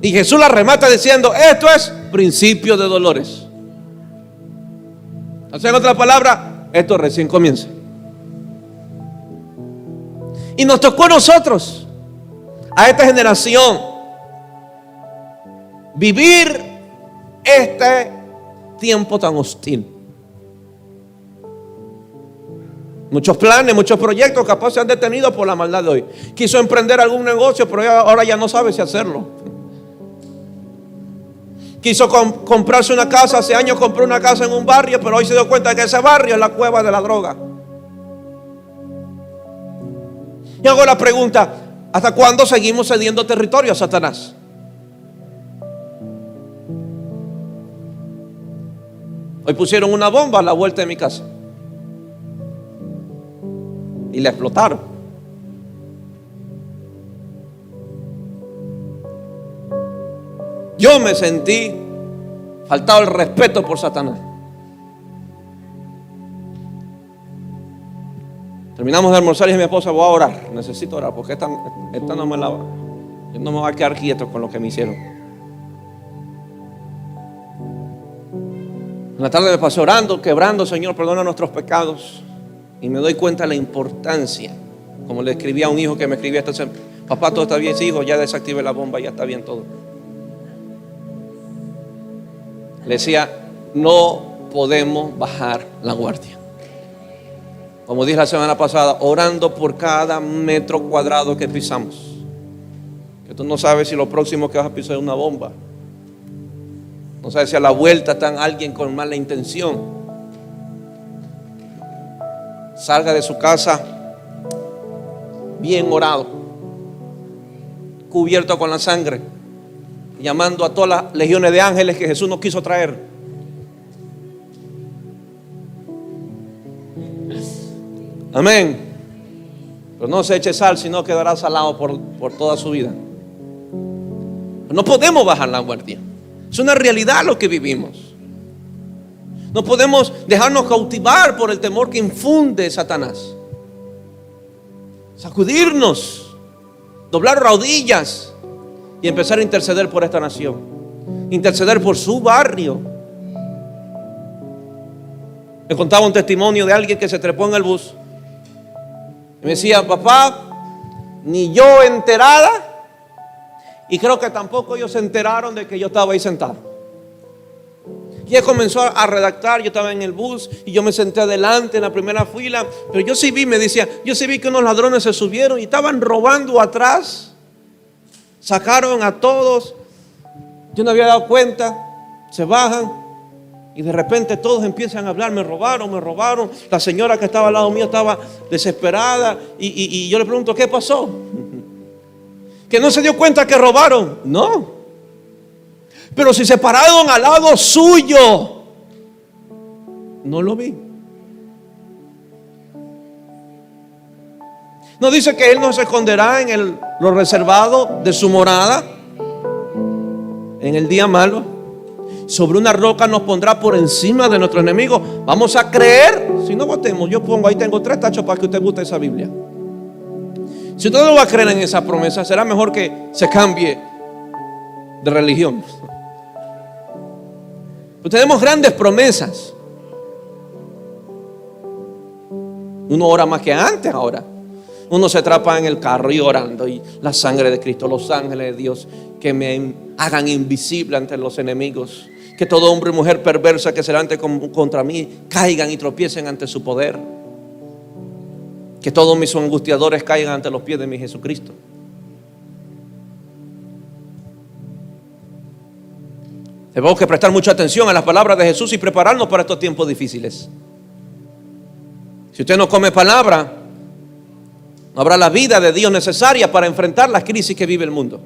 Y Jesús la remata diciendo: esto es principio de dolores. O sea, en otra palabra, esto recién comienza. Y nos tocó a nosotros, a esta generación, vivir este tiempo tan hostil. Muchos planes, muchos proyectos capaz se han detenido por la maldad de hoy. Quiso emprender algún negocio, pero ahora ya no sabe si hacerlo. Quiso comprarse una casa, hace años compró una casa en un barrio, pero hoy se dio cuenta de que ese barrio es la cueva de la droga. Y hago la pregunta: ¿hasta cuándo seguimos cediendo territorio a Satanás? Hoy pusieron una bomba a la vuelta de mi casa y la explotaron. Yo me sentí faltado el respeto por Satanás. Terminamos de almorzar y dije a mi esposa: voy a orar, necesito orar, porque esta no me la va. Yo no me voy a quedar quieto con lo que me hicieron. En la tarde me pasé orando, quebrando: Señor, perdona nuestros pecados. Y me doy cuenta de la importancia, como le escribí a un hijo que me escribía esta semana: papá, todo está bien. Sí, hijo, ya desactivé la bomba, ya está bien todo. Le decía: no podemos bajar la guardia. Como dije la semana pasada, orando por cada metro cuadrado que pisamos. Que tú no sabes si lo próximo que vas a pisar es una bomba. No sabes si a la vuelta está alguien con mala intención. Salga de su casa bien orado, cubierto con la sangre, llamando a todas las legiones de ángeles que Jesús nos quiso traer. Amén. Pero no se eche sal, sino quedará salado por toda su vida. No podemos bajar la guardia. Es una realidad lo que vivimos. No podemos dejarnos cautivar por el temor que infunde Satanás. Sacudirnos, doblar rodillas y empezar a interceder por esta nación, interceder por su barrio. Me contaba un testimonio de alguien que se trepó en el bus y me decía: papá, ni yo enterada, y creo que tampoco ellos se enteraron de que yo estaba ahí sentado. Y él comenzó a redactar. Yo estaba en el bus y yo me senté adelante en la primera fila, pero yo sí vi, me decía, yo sí vi que unos ladrones se subieron y estaban robando atrás. Sacaron a todos, yo no había dado cuenta. Se bajan y de repente todos empiezan a hablar: me robaron. La señora que estaba al lado mío estaba desesperada y yo le pregunto: ¿qué pasó? ¿Que no se dio cuenta que robaron? No. Pero si se pararon al lado suyo, no lo vi. No dice que Él no se esconderá en lo reservado de su morada en el día malo. Sobre una roca nos pondrá por encima de nuestro enemigo. Vamos a creer. Si no votemos, yo pongo ahí, tengo 3 tachos para que usted guste esa Biblia. Si usted no va a creer en esa promesa, será mejor que se cambie de religión. Pero tenemos grandes promesas. Uno ora más que antes ahora. Uno se atrapa en el carro y orando, y la sangre de Cristo, los ángeles de Dios que me hagan invisible ante los enemigos. Que todo hombre y mujer perversa que se levante contra mí caigan y tropiecen ante su poder. Que todos mis angustiadores caigan ante los pies de mi Jesucristo. Tenemos que prestar mucha atención a las palabras de Jesús y prepararnos para estos tiempos difíciles. Si usted no come palabra, no habrá la vida de Dios necesaria para enfrentar las crisis que vive el mundo.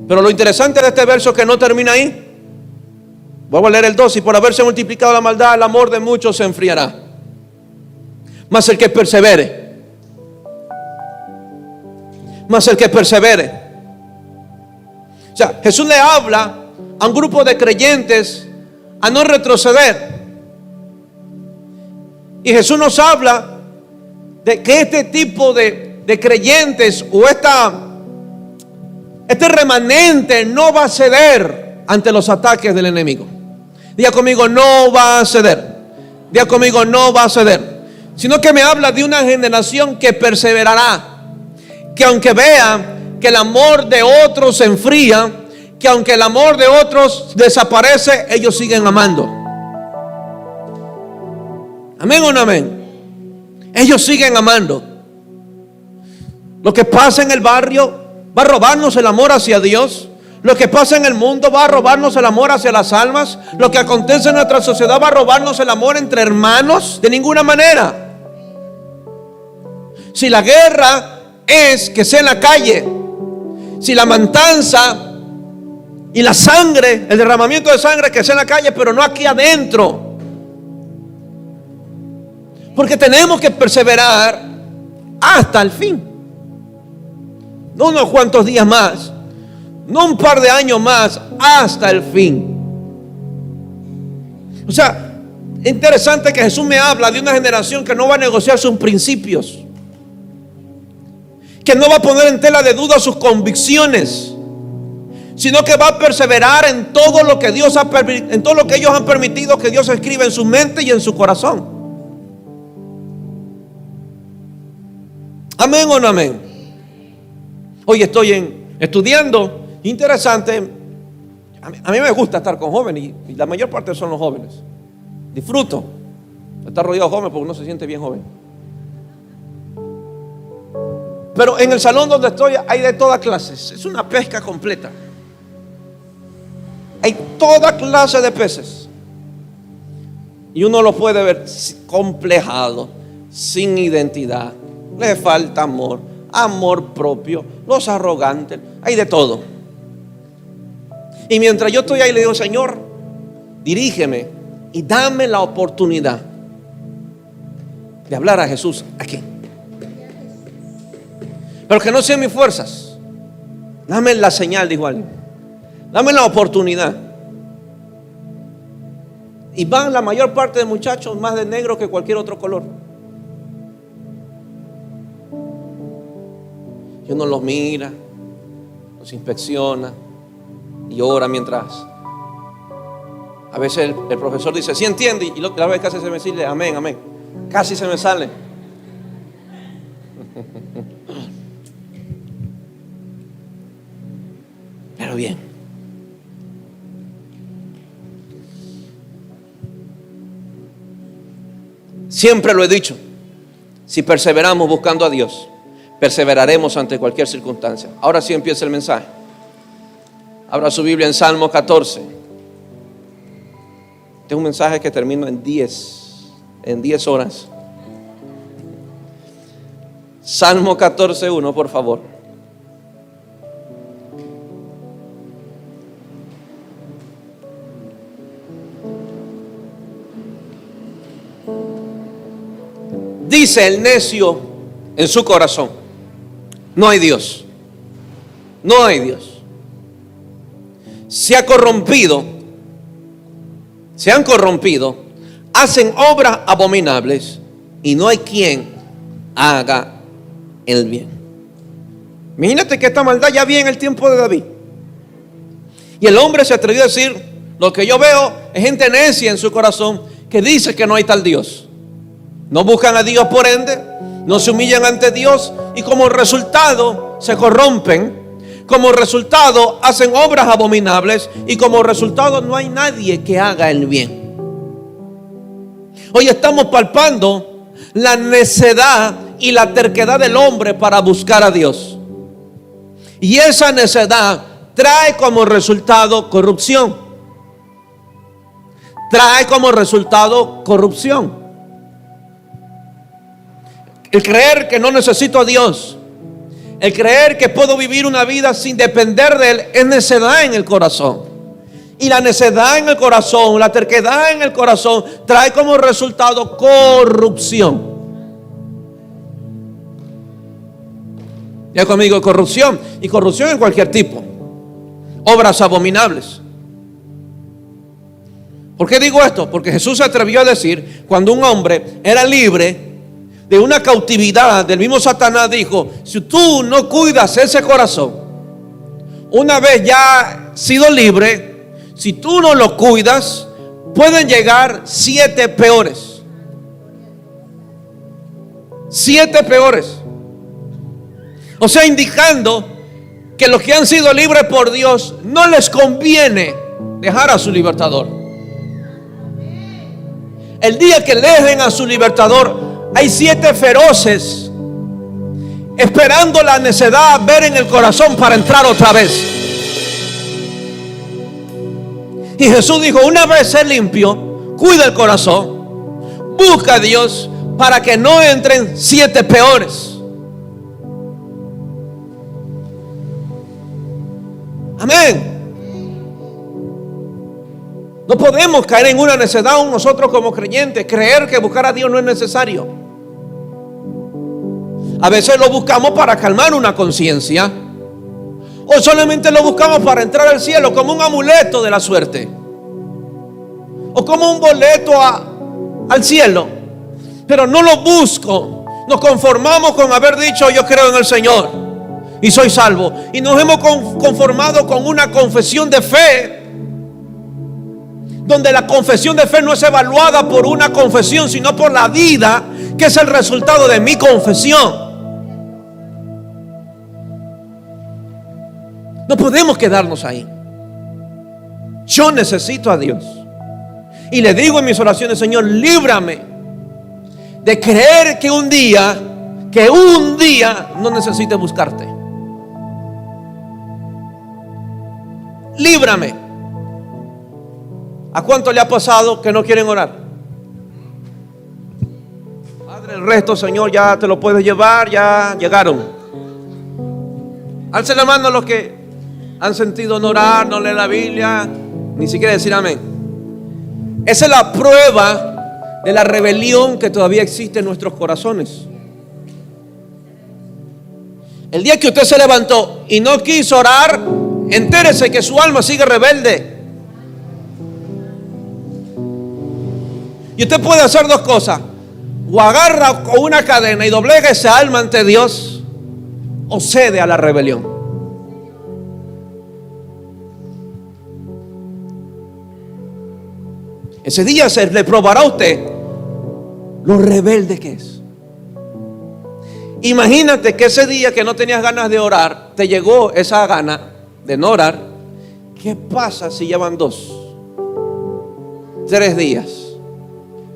Pero lo interesante de este verso es que no termina ahí. Vuelvo a leer el 2. Y por haberse multiplicado la maldad, el amor de muchos se enfriará. Mas el que persevere. Mas el que persevere. O sea, Jesús le habla a un grupo de creyentes a no retroceder. Y Jesús nos habla de que este tipo de creyentes o este remanente no va a ceder ante los ataques del enemigo. Diga conmigo, no va a ceder. Diga conmigo, no va a ceder. Sino que me habla de una generación que perseverará. Que aunque vea que el amor de otros se enfría, que aunque el amor de otros desaparece, ellos siguen amando. ¿Amén o no amén? Ellos siguen amando. Lo que pasa en el barrio va a robarnos el amor hacia Dios. Lo que pasa en el mundo va a robarnos el amor hacia las almas. Lo que acontece en nuestra sociedad va a robarnos el amor entre hermanos. De ninguna manera. Si la guerra es que sea en la calle, si la matanza y la sangre, el derramamiento de sangre que sea en la calle, pero no aquí adentro. Porque tenemos que perseverar hasta el fin. No unos cuantos días más, no un par de años más, hasta el fin. O sea, es interesante que Jesús me habla de una generación que no va a negociar sus principios, que no va a poner en tela de duda sus convicciones, sino que va a perseverar en todo lo que Dios en todo lo que ellos han permitido que Dios escriba en su mente y en su corazón. Amén o no amén. Hoy estoy estudiando. Interesante. A mí me gusta estar con jóvenes y la mayor parte son los jóvenes. Disfruto estar rodeado de jóvenes porque uno se siente bien joven. Pero en el salón donde estoy hay de todas clases. Es una pesca completa. Hay toda clase de peces. Y uno lo puede ver complejado, sin identidad. Le falta amor, amor propio, los arrogantes, hay de todo. Y mientras yo estoy ahí le digo, Señor, dirígeme y dame la oportunidad de hablar a Jesús aquí. Pero que no sean mis fuerzas. Dame la señal, dijo alguien. Dame la oportunidad. Y van la mayor parte de muchachos más de negro que cualquier otro color. Y uno los mira, los inspecciona y ora mientras. A veces el profesor dice, ¿sí entiende? Y la vez casi se me dice, amén, amén. Casi se me sale. Pero bien. Siempre lo he dicho. Si perseveramos buscando a Dios, perseveraremos ante cualquier circunstancia. Ahora sí empieza el mensaje. Abra su Biblia en Salmo 14. Este es un mensaje que termina en 10 horas. Salmo 14:1, por favor. Dice el necio en su corazón: no hay Dios. No hay Dios. Se han corrompido, hacen obras abominables y no hay quien haga el bien. Imagínate que esta maldad ya había en el tiempo de David. Y el hombre se atrevió a decir: lo que yo veo es gente necia en su corazón que dice que no hay tal Dios. No buscan a Dios, por ende, no se humillan ante Dios y como resultado se corrompen. Como resultado hacen obras abominables y como resultado no hay nadie que haga el bien. Hoy estamos palpando la necedad y la terquedad del hombre para buscar a Dios. Y esa necedad trae como resultado corrupción. Trae como resultado corrupción. El creer que no necesito a Dios, el creer que puedo vivir una vida sin depender de Él, es necedad en el corazón. Y la necedad en el corazón, la terquedad en el corazón, trae como resultado corrupción. Ya conmigo, corrupción. Y corrupción en cualquier tipo. Obras abominables. ¿Por qué digo esto? Porque Jesús se atrevió a decir, cuando un hombre era libre de una cautividad del mismo Satanás, dijo: si tú no cuidas ese corazón, una vez ya sido libre, si tú no lo cuidas, pueden llegar 7 peores. 7 peores. O sea, indicando que los que han sido libres por Dios no les conviene dejar a su libertador. El día que dejen a su libertador, hay 7 feroces esperando la necedad ver en el corazón para entrar otra vez. Y Jesús dijo: una vez ser limpio, cuida el corazón, busca a Dios para que no entren 7 peores. Amén. No podemos caer en una necedad nosotros como creyentes, creer que buscar a Dios no es necesario. A veces lo buscamos para calmar una conciencia, o solamente lo buscamos para entrar al cielo como un amuleto de la suerte, o como un boleto al cielo. Pero no lo busco. Nos conformamos con haber dicho: yo creo en el Señor y soy salvo, y nos hemos conformado con una confesión de fe, donde la confesión de fe no es evaluada por una confesión, sino por la vida que es el resultado de mi confesión. No podemos quedarnos ahí. Yo necesito a Dios, y le digo en mis oraciones: Señor, líbrame de creer que un día no necesite buscarte. Líbrame. ¿A cuánto le ha pasado que no quieren orar? Padre, el resto, Señor, ya te lo puedes llevar, ya llegaron. Alcen la mano los que han sentido no orar, no leer la Biblia, ni siquiera decir amén. Esa es la prueba de la rebelión que todavía existe en nuestros corazones. El día que usted se levantó y no quiso orar, entérese que su alma sigue rebelde. Y usted puede hacer 2 cosas: o agarra con una cadena y doblega esa alma ante Dios, o cede a la rebelión. Ese día se le probará a usted lo rebelde que es. Imagínate que ese día que no tenías ganas de orar, te llegó esa gana de no orar. ¿Qué pasa si llevan 2, 3 días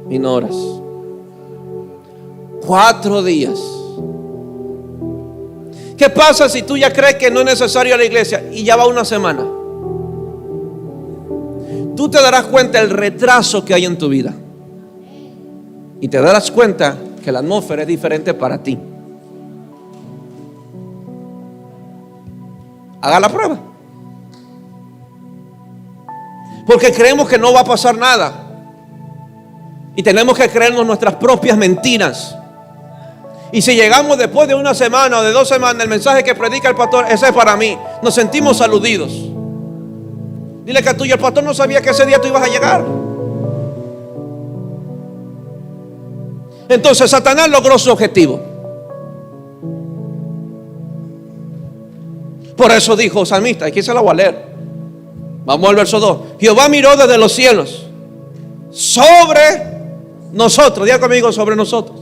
y no oras? 4 días. ¿Qué pasa si tú ya crees que no es necesario a la iglesia y ya va 1 semana? Tú te darás cuenta del retraso que hay en tu vida, y te darás cuenta que la atmósfera es diferente para ti. Haga la prueba. Porque creemos que no va a pasar nada, y tenemos que creernos nuestras propias mentiras. Y si llegamos después de 1 semana o de 2 semanas, el mensaje que predica el pastor, ese es para mí, nos sentimos aludidos. Dile que tuyo: el pastor no sabía que ese día tú ibas a llegar. Entonces Satanás logró su objetivo. Por eso dijo salmista, aquí se la voy a leer. Vamos al verso 2. Jehová miró desde los cielos sobre nosotros. Diga conmigo: sobre nosotros.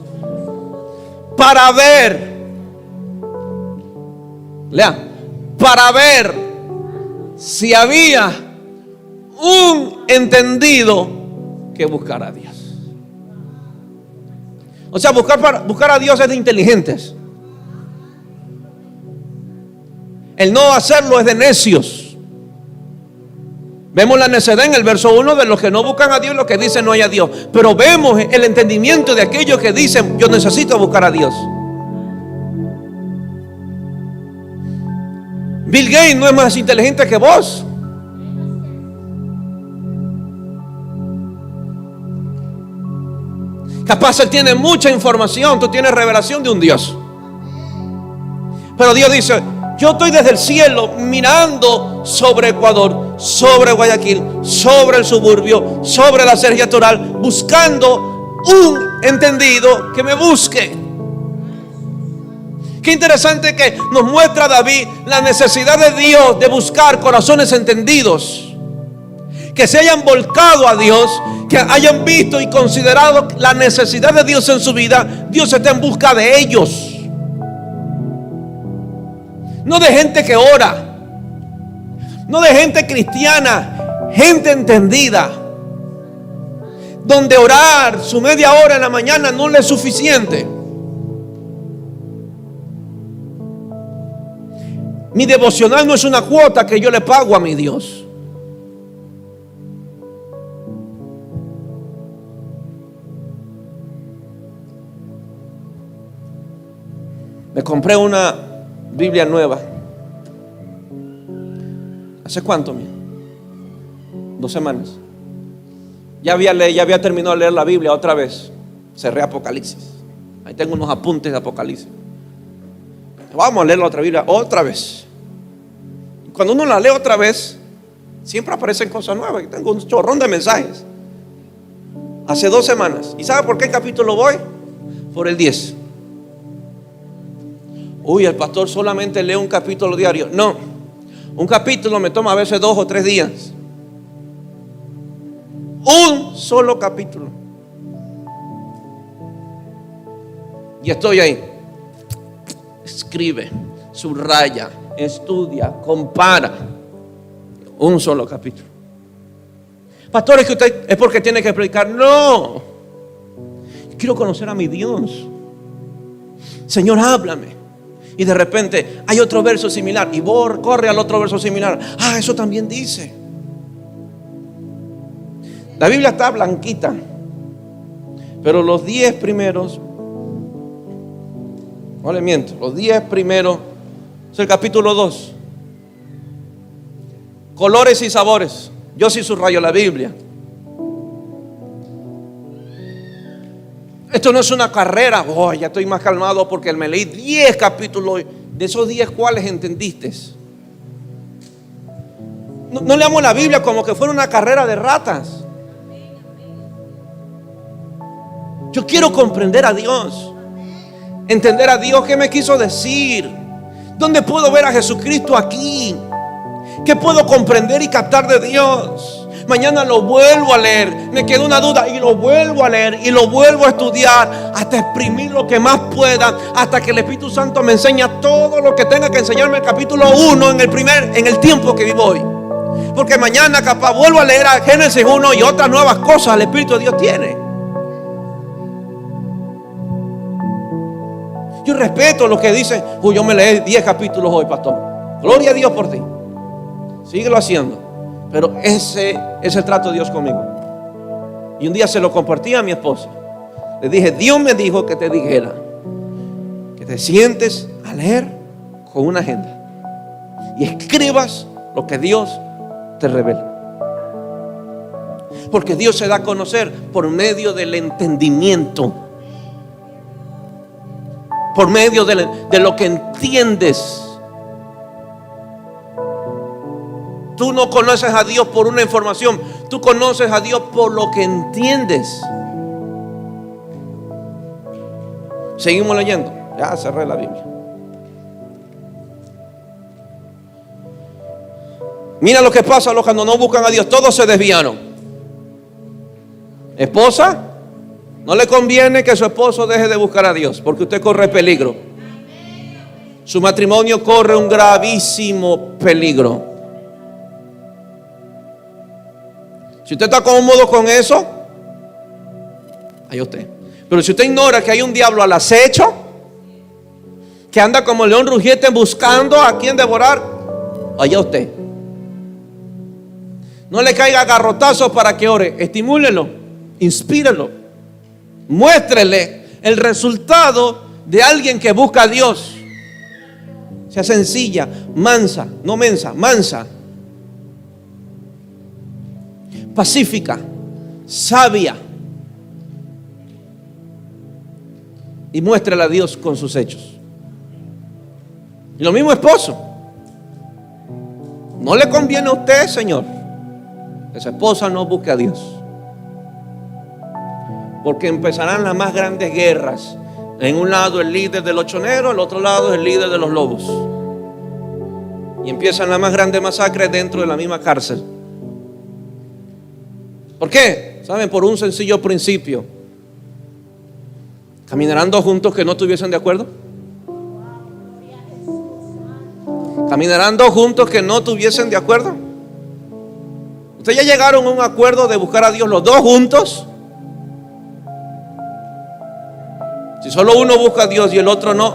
Para ver. Lea. Para ver si había un entendido que buscar a Dios. O sea, buscar a Dios es de inteligentes. El no hacerlo es de necios. Vemos la necedad en el verso 1 de los que no buscan a Dios y los que dicen no hay a Dios. Pero vemos el entendimiento de aquellos que dicen yo necesito buscar a Dios. Bill Gates no es más inteligente que vos. Capaz él tiene mucha información, tú tienes revelación de un Dios. Pero Dios dice, yo estoy desde el cielo mirando sobre Ecuador, sobre Guayaquil, sobre el suburbio, sobre la Sergia Toral, buscando un entendido que me busque. Qué interesante que nos muestra David la necesidad de Dios de buscar corazones entendidos, que se hayan volcado a Dios, que hayan visto y considerado la necesidad de Dios en su vida. Dios está en busca de ellos. No de gente que ora, no de gente cristiana, gente entendida, donde orar su media hora en la mañana no le es suficiente. Mi devocional no es una cuota que yo le pago a mi Dios. Me compré una Biblia nueva. ¿Hace cuánto? 2 semanas. Ya había terminado de leer la Biblia otra vez. Cerré Apocalipsis. Ahí tengo unos apuntes de Apocalipsis. Vamos a leer la otra Biblia otra vez. Y cuando uno la lee otra vez, siempre aparecen cosas nuevas. Tengo un chorrón de mensajes. Hace 2 semanas. ¿Y sabe por qué capítulo voy? Por el 10. Uy, el pastor solamente lee un capítulo diario. No, un capítulo me toma a veces 2 o 3 días. Un solo capítulo. Y estoy ahí. Escribe, subraya, estudia, compara. Un solo capítulo. Pastor, es que usted es porque tiene que predicar. No, quiero conocer a mi Dios. Señor, háblame. Y de repente hay otro verso similar y vos corre al otro verso similar. Ah, eso también dice. La Biblia está blanquita, pero los 10 primeros, no le miento, los 10 primeros es el capítulo 2. Colores y sabores. Yo sí subrayo la Biblia. Esto no es una carrera. Oh, ya estoy más calmado porque me leí 10 capítulos. De esos 10, ¿cuáles entendiste? No leamos la Biblia como que fuera una carrera de ratas. Yo quiero comprender a Dios, entender a Dios. ¿Qué me quiso decir? ¿Dónde puedo ver a Jesucristo aquí? ¿Qué puedo comprender y captar de Dios? Mañana lo vuelvo a leer. Me quedó una duda y lo vuelvo a leer y lo vuelvo a estudiar hasta exprimir lo que más pueda, hasta que el Espíritu Santo me enseña todo lo que tenga que enseñarme el capítulo 1 en el tiempo que vivo hoy. Porque mañana capaz vuelvo a leer a Génesis 1 y otras nuevas cosas el Espíritu de Dios tiene. Yo respeto lo que dicen. Uy, yo me leí 10 capítulos hoy, pastor. Gloria a Dios por ti. Síguelo haciendo. Pero ese es el trato de Dios conmigo. Y un día se lo compartí a mi esposa. Le dije, Dios me dijo que te dijera que te sientes a leer con una agenda y escribas lo que Dios te revela. Porque Dios se da a conocer por medio del entendimiento, por medio de lo que entiendes. Tú no conoces a Dios por una información, tú conoces a Dios por lo que entiendes. Seguimos leyendo. Ya cerré la Biblia. Mira lo que pasa a los que no buscan a Dios. Todos se desviaron. Esposa, no le conviene que su esposo deje de buscar a Dios, porque usted corre peligro. Su matrimonio corre un gravísimo peligro. Si usted está cómodo con eso, ahí usted. Pero si usted ignora que hay un diablo al acecho, que anda como león rugiente buscando a quien devorar, allá usted. No le caiga garrotazos para que ore. Estimúlelo, inspírelo, muéstrele el resultado de alguien que busca a Dios. Sea sencilla, mansa, no mensa, mansa, pacífica, sabia. Y muéstrele a Dios con sus hechos. Y lo mismo esposo. No le conviene a usted, Señor, que su esposa no busque a Dios, porque empezarán las más grandes guerras. En un lado el líder de los choneros, al otro lado el líder de los lobos, y empiezan las más grandes masacres dentro de la misma cárcel. ¿Por qué? ¿Saben? Por un sencillo principio: ¿caminarán dos juntos que no estuviesen de acuerdo? ¿Caminarán dos juntos que no estuviesen de acuerdo? ¿Ustedes ya llegaron a un acuerdo de buscar a Dios los dos juntos? Si solo uno busca a Dios y el otro no,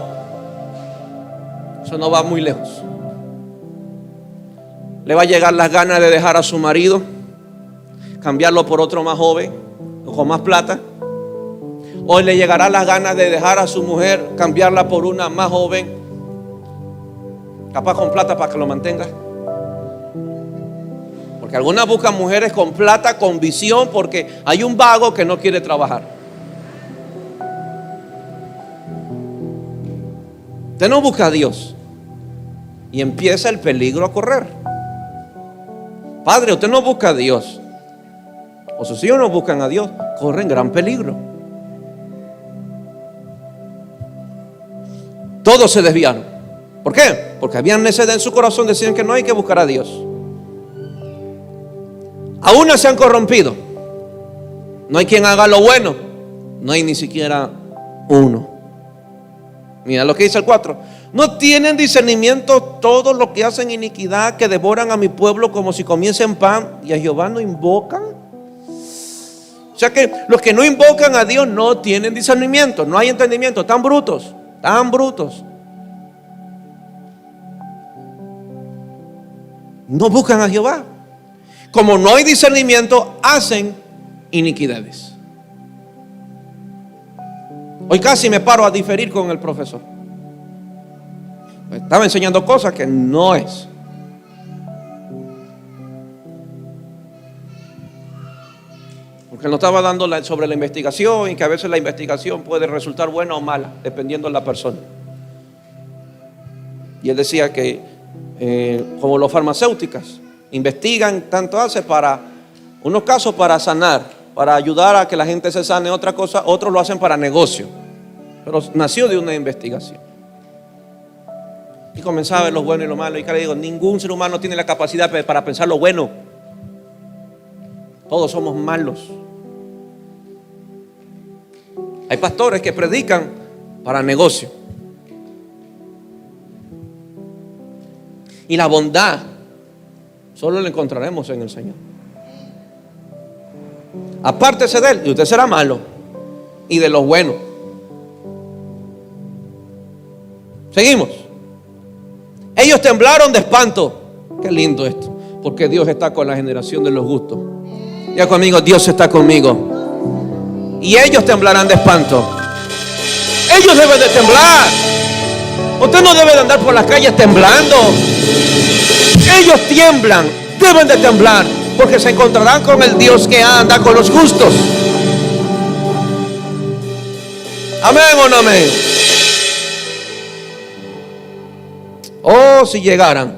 eso no va muy lejos. Le va a llegar las ganas de dejar a su marido, cambiarlo por otro más joven o con más plata. O le llegará las ganas de dejar a su mujer, cambiarla por una más joven, capaz con plata para que lo mantenga. Porque algunas buscan mujeres con plata, con visión, porque hay un vago que no quiere trabajar. Usted no busca a Dios y empieza el peligro a correr. Padre, usted no busca a Dios, o sus hijos no buscan a Dios, corren gran peligro. Todos se desviaron. ¿Por qué? Porque habían necedad en su corazón, decían que no hay que buscar a Dios. Aún no se han corrompido. No hay quien haga lo bueno. No hay ni siquiera uno. Mira lo que dice el 4. No tienen discernimiento todos los que hacen iniquidad, que devoran a mi pueblo como si comiesen pan, y a Jehová no invocan. O sea que los que no invocan a Dios no tienen discernimiento, no hay entendimiento, están brutos, tan brutos. No buscan a Jehová. Como no hay discernimiento, hacen iniquidades. Hoy casi me paro a diferir con el profesor. Estaba enseñando cosas que no es. Porque nos estaba dando sobre la investigación, y que a veces la investigación puede resultar buena o mala, dependiendo de la persona. Y él decía que como los farmacéuticas investigan, tanto hace para unos casos para sanar, para ayudar a que la gente se sane, otra cosa, otros lo hacen para negocio, pero nació de una investigación. Y comenzaba a ver lo bueno y lo malo. Y le digo, ningún ser humano tiene la capacidad para pensar lo bueno. Todos somos malos. Hay pastores que predican para negocio. Y la bondad solo la encontraremos en el Señor. Apártese de él y usted será malo, y de los buenos. Seguimos. Ellos temblaron de espanto. Qué lindo esto, porque Dios está con la generación de los justos. Ya conmigo, Dios está conmigo. Y ellos temblarán de espanto. Ellos deben de temblar. Usted no debe de andar por las calles temblando. Ellos tiemblan, deben de temblar, porque se encontrarán con el Dios que anda con los justos. Amén o no amén. Oh, si llegaran.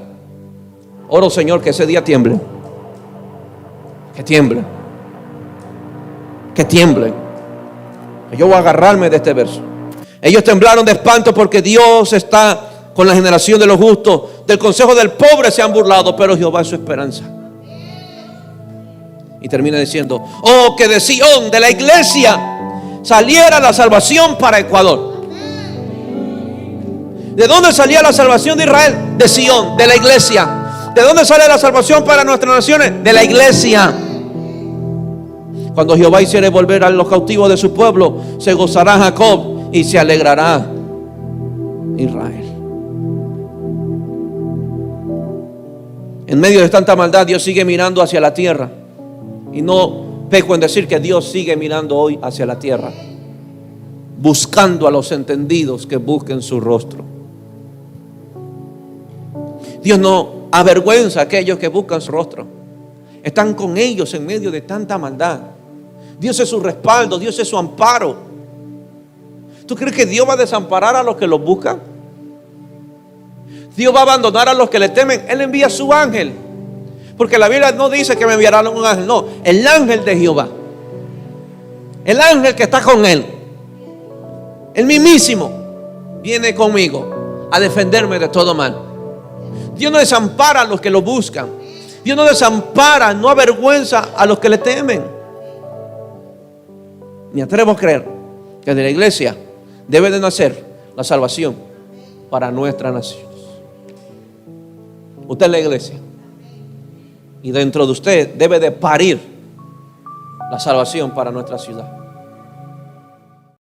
Oro, Señor, que ese día tiemble. Que tiemble. Que tiemble. Yo voy a agarrarme de este verso. Ellos temblaron de espanto porque Dios está con la generación de los justos. Del consejo del pobre se han burlado, pero Jehová es su esperanza. Y termina diciendo: oh, que de Sión, de la iglesia, saliera la salvación para Ecuador. ¿De dónde salía la salvación de Israel? De Sión, de la iglesia. ¿De dónde sale la salvación para nuestras naciones? De la iglesia. Cuando Jehová hiciere volver a los cautivos de su pueblo, se gozará Jacob y se alegrará Israel. En medio de tanta maldad, Dios sigue mirando hacia la tierra. Y no peco en decir que Dios sigue mirando hoy hacia la tierra, buscando a los entendidos que busquen su rostro. Dios no avergüenza a aquellos que buscan su rostro. Están con ellos en medio de tanta maldad. Dios es su respaldo, Dios es su amparo. ¿Tú crees que Dios va a desamparar a los que los buscan? Dios va a abandonar a los que le temen. Él envía a su ángel. Porque la Biblia no dice que me enviará un ángel, no, el ángel de Jehová. El ángel que está con él, el mismísimo, viene conmigo a defenderme de todo mal. Dios no desampara a los que lo buscan. Dios no desampara, no avergüenza a los que le temen. Me atrevo a creer que de la iglesia debe de nacer la salvación para nuestras naciones. Usted es la iglesia, y dentro de usted debe de parir la salvación para nuestra ciudad.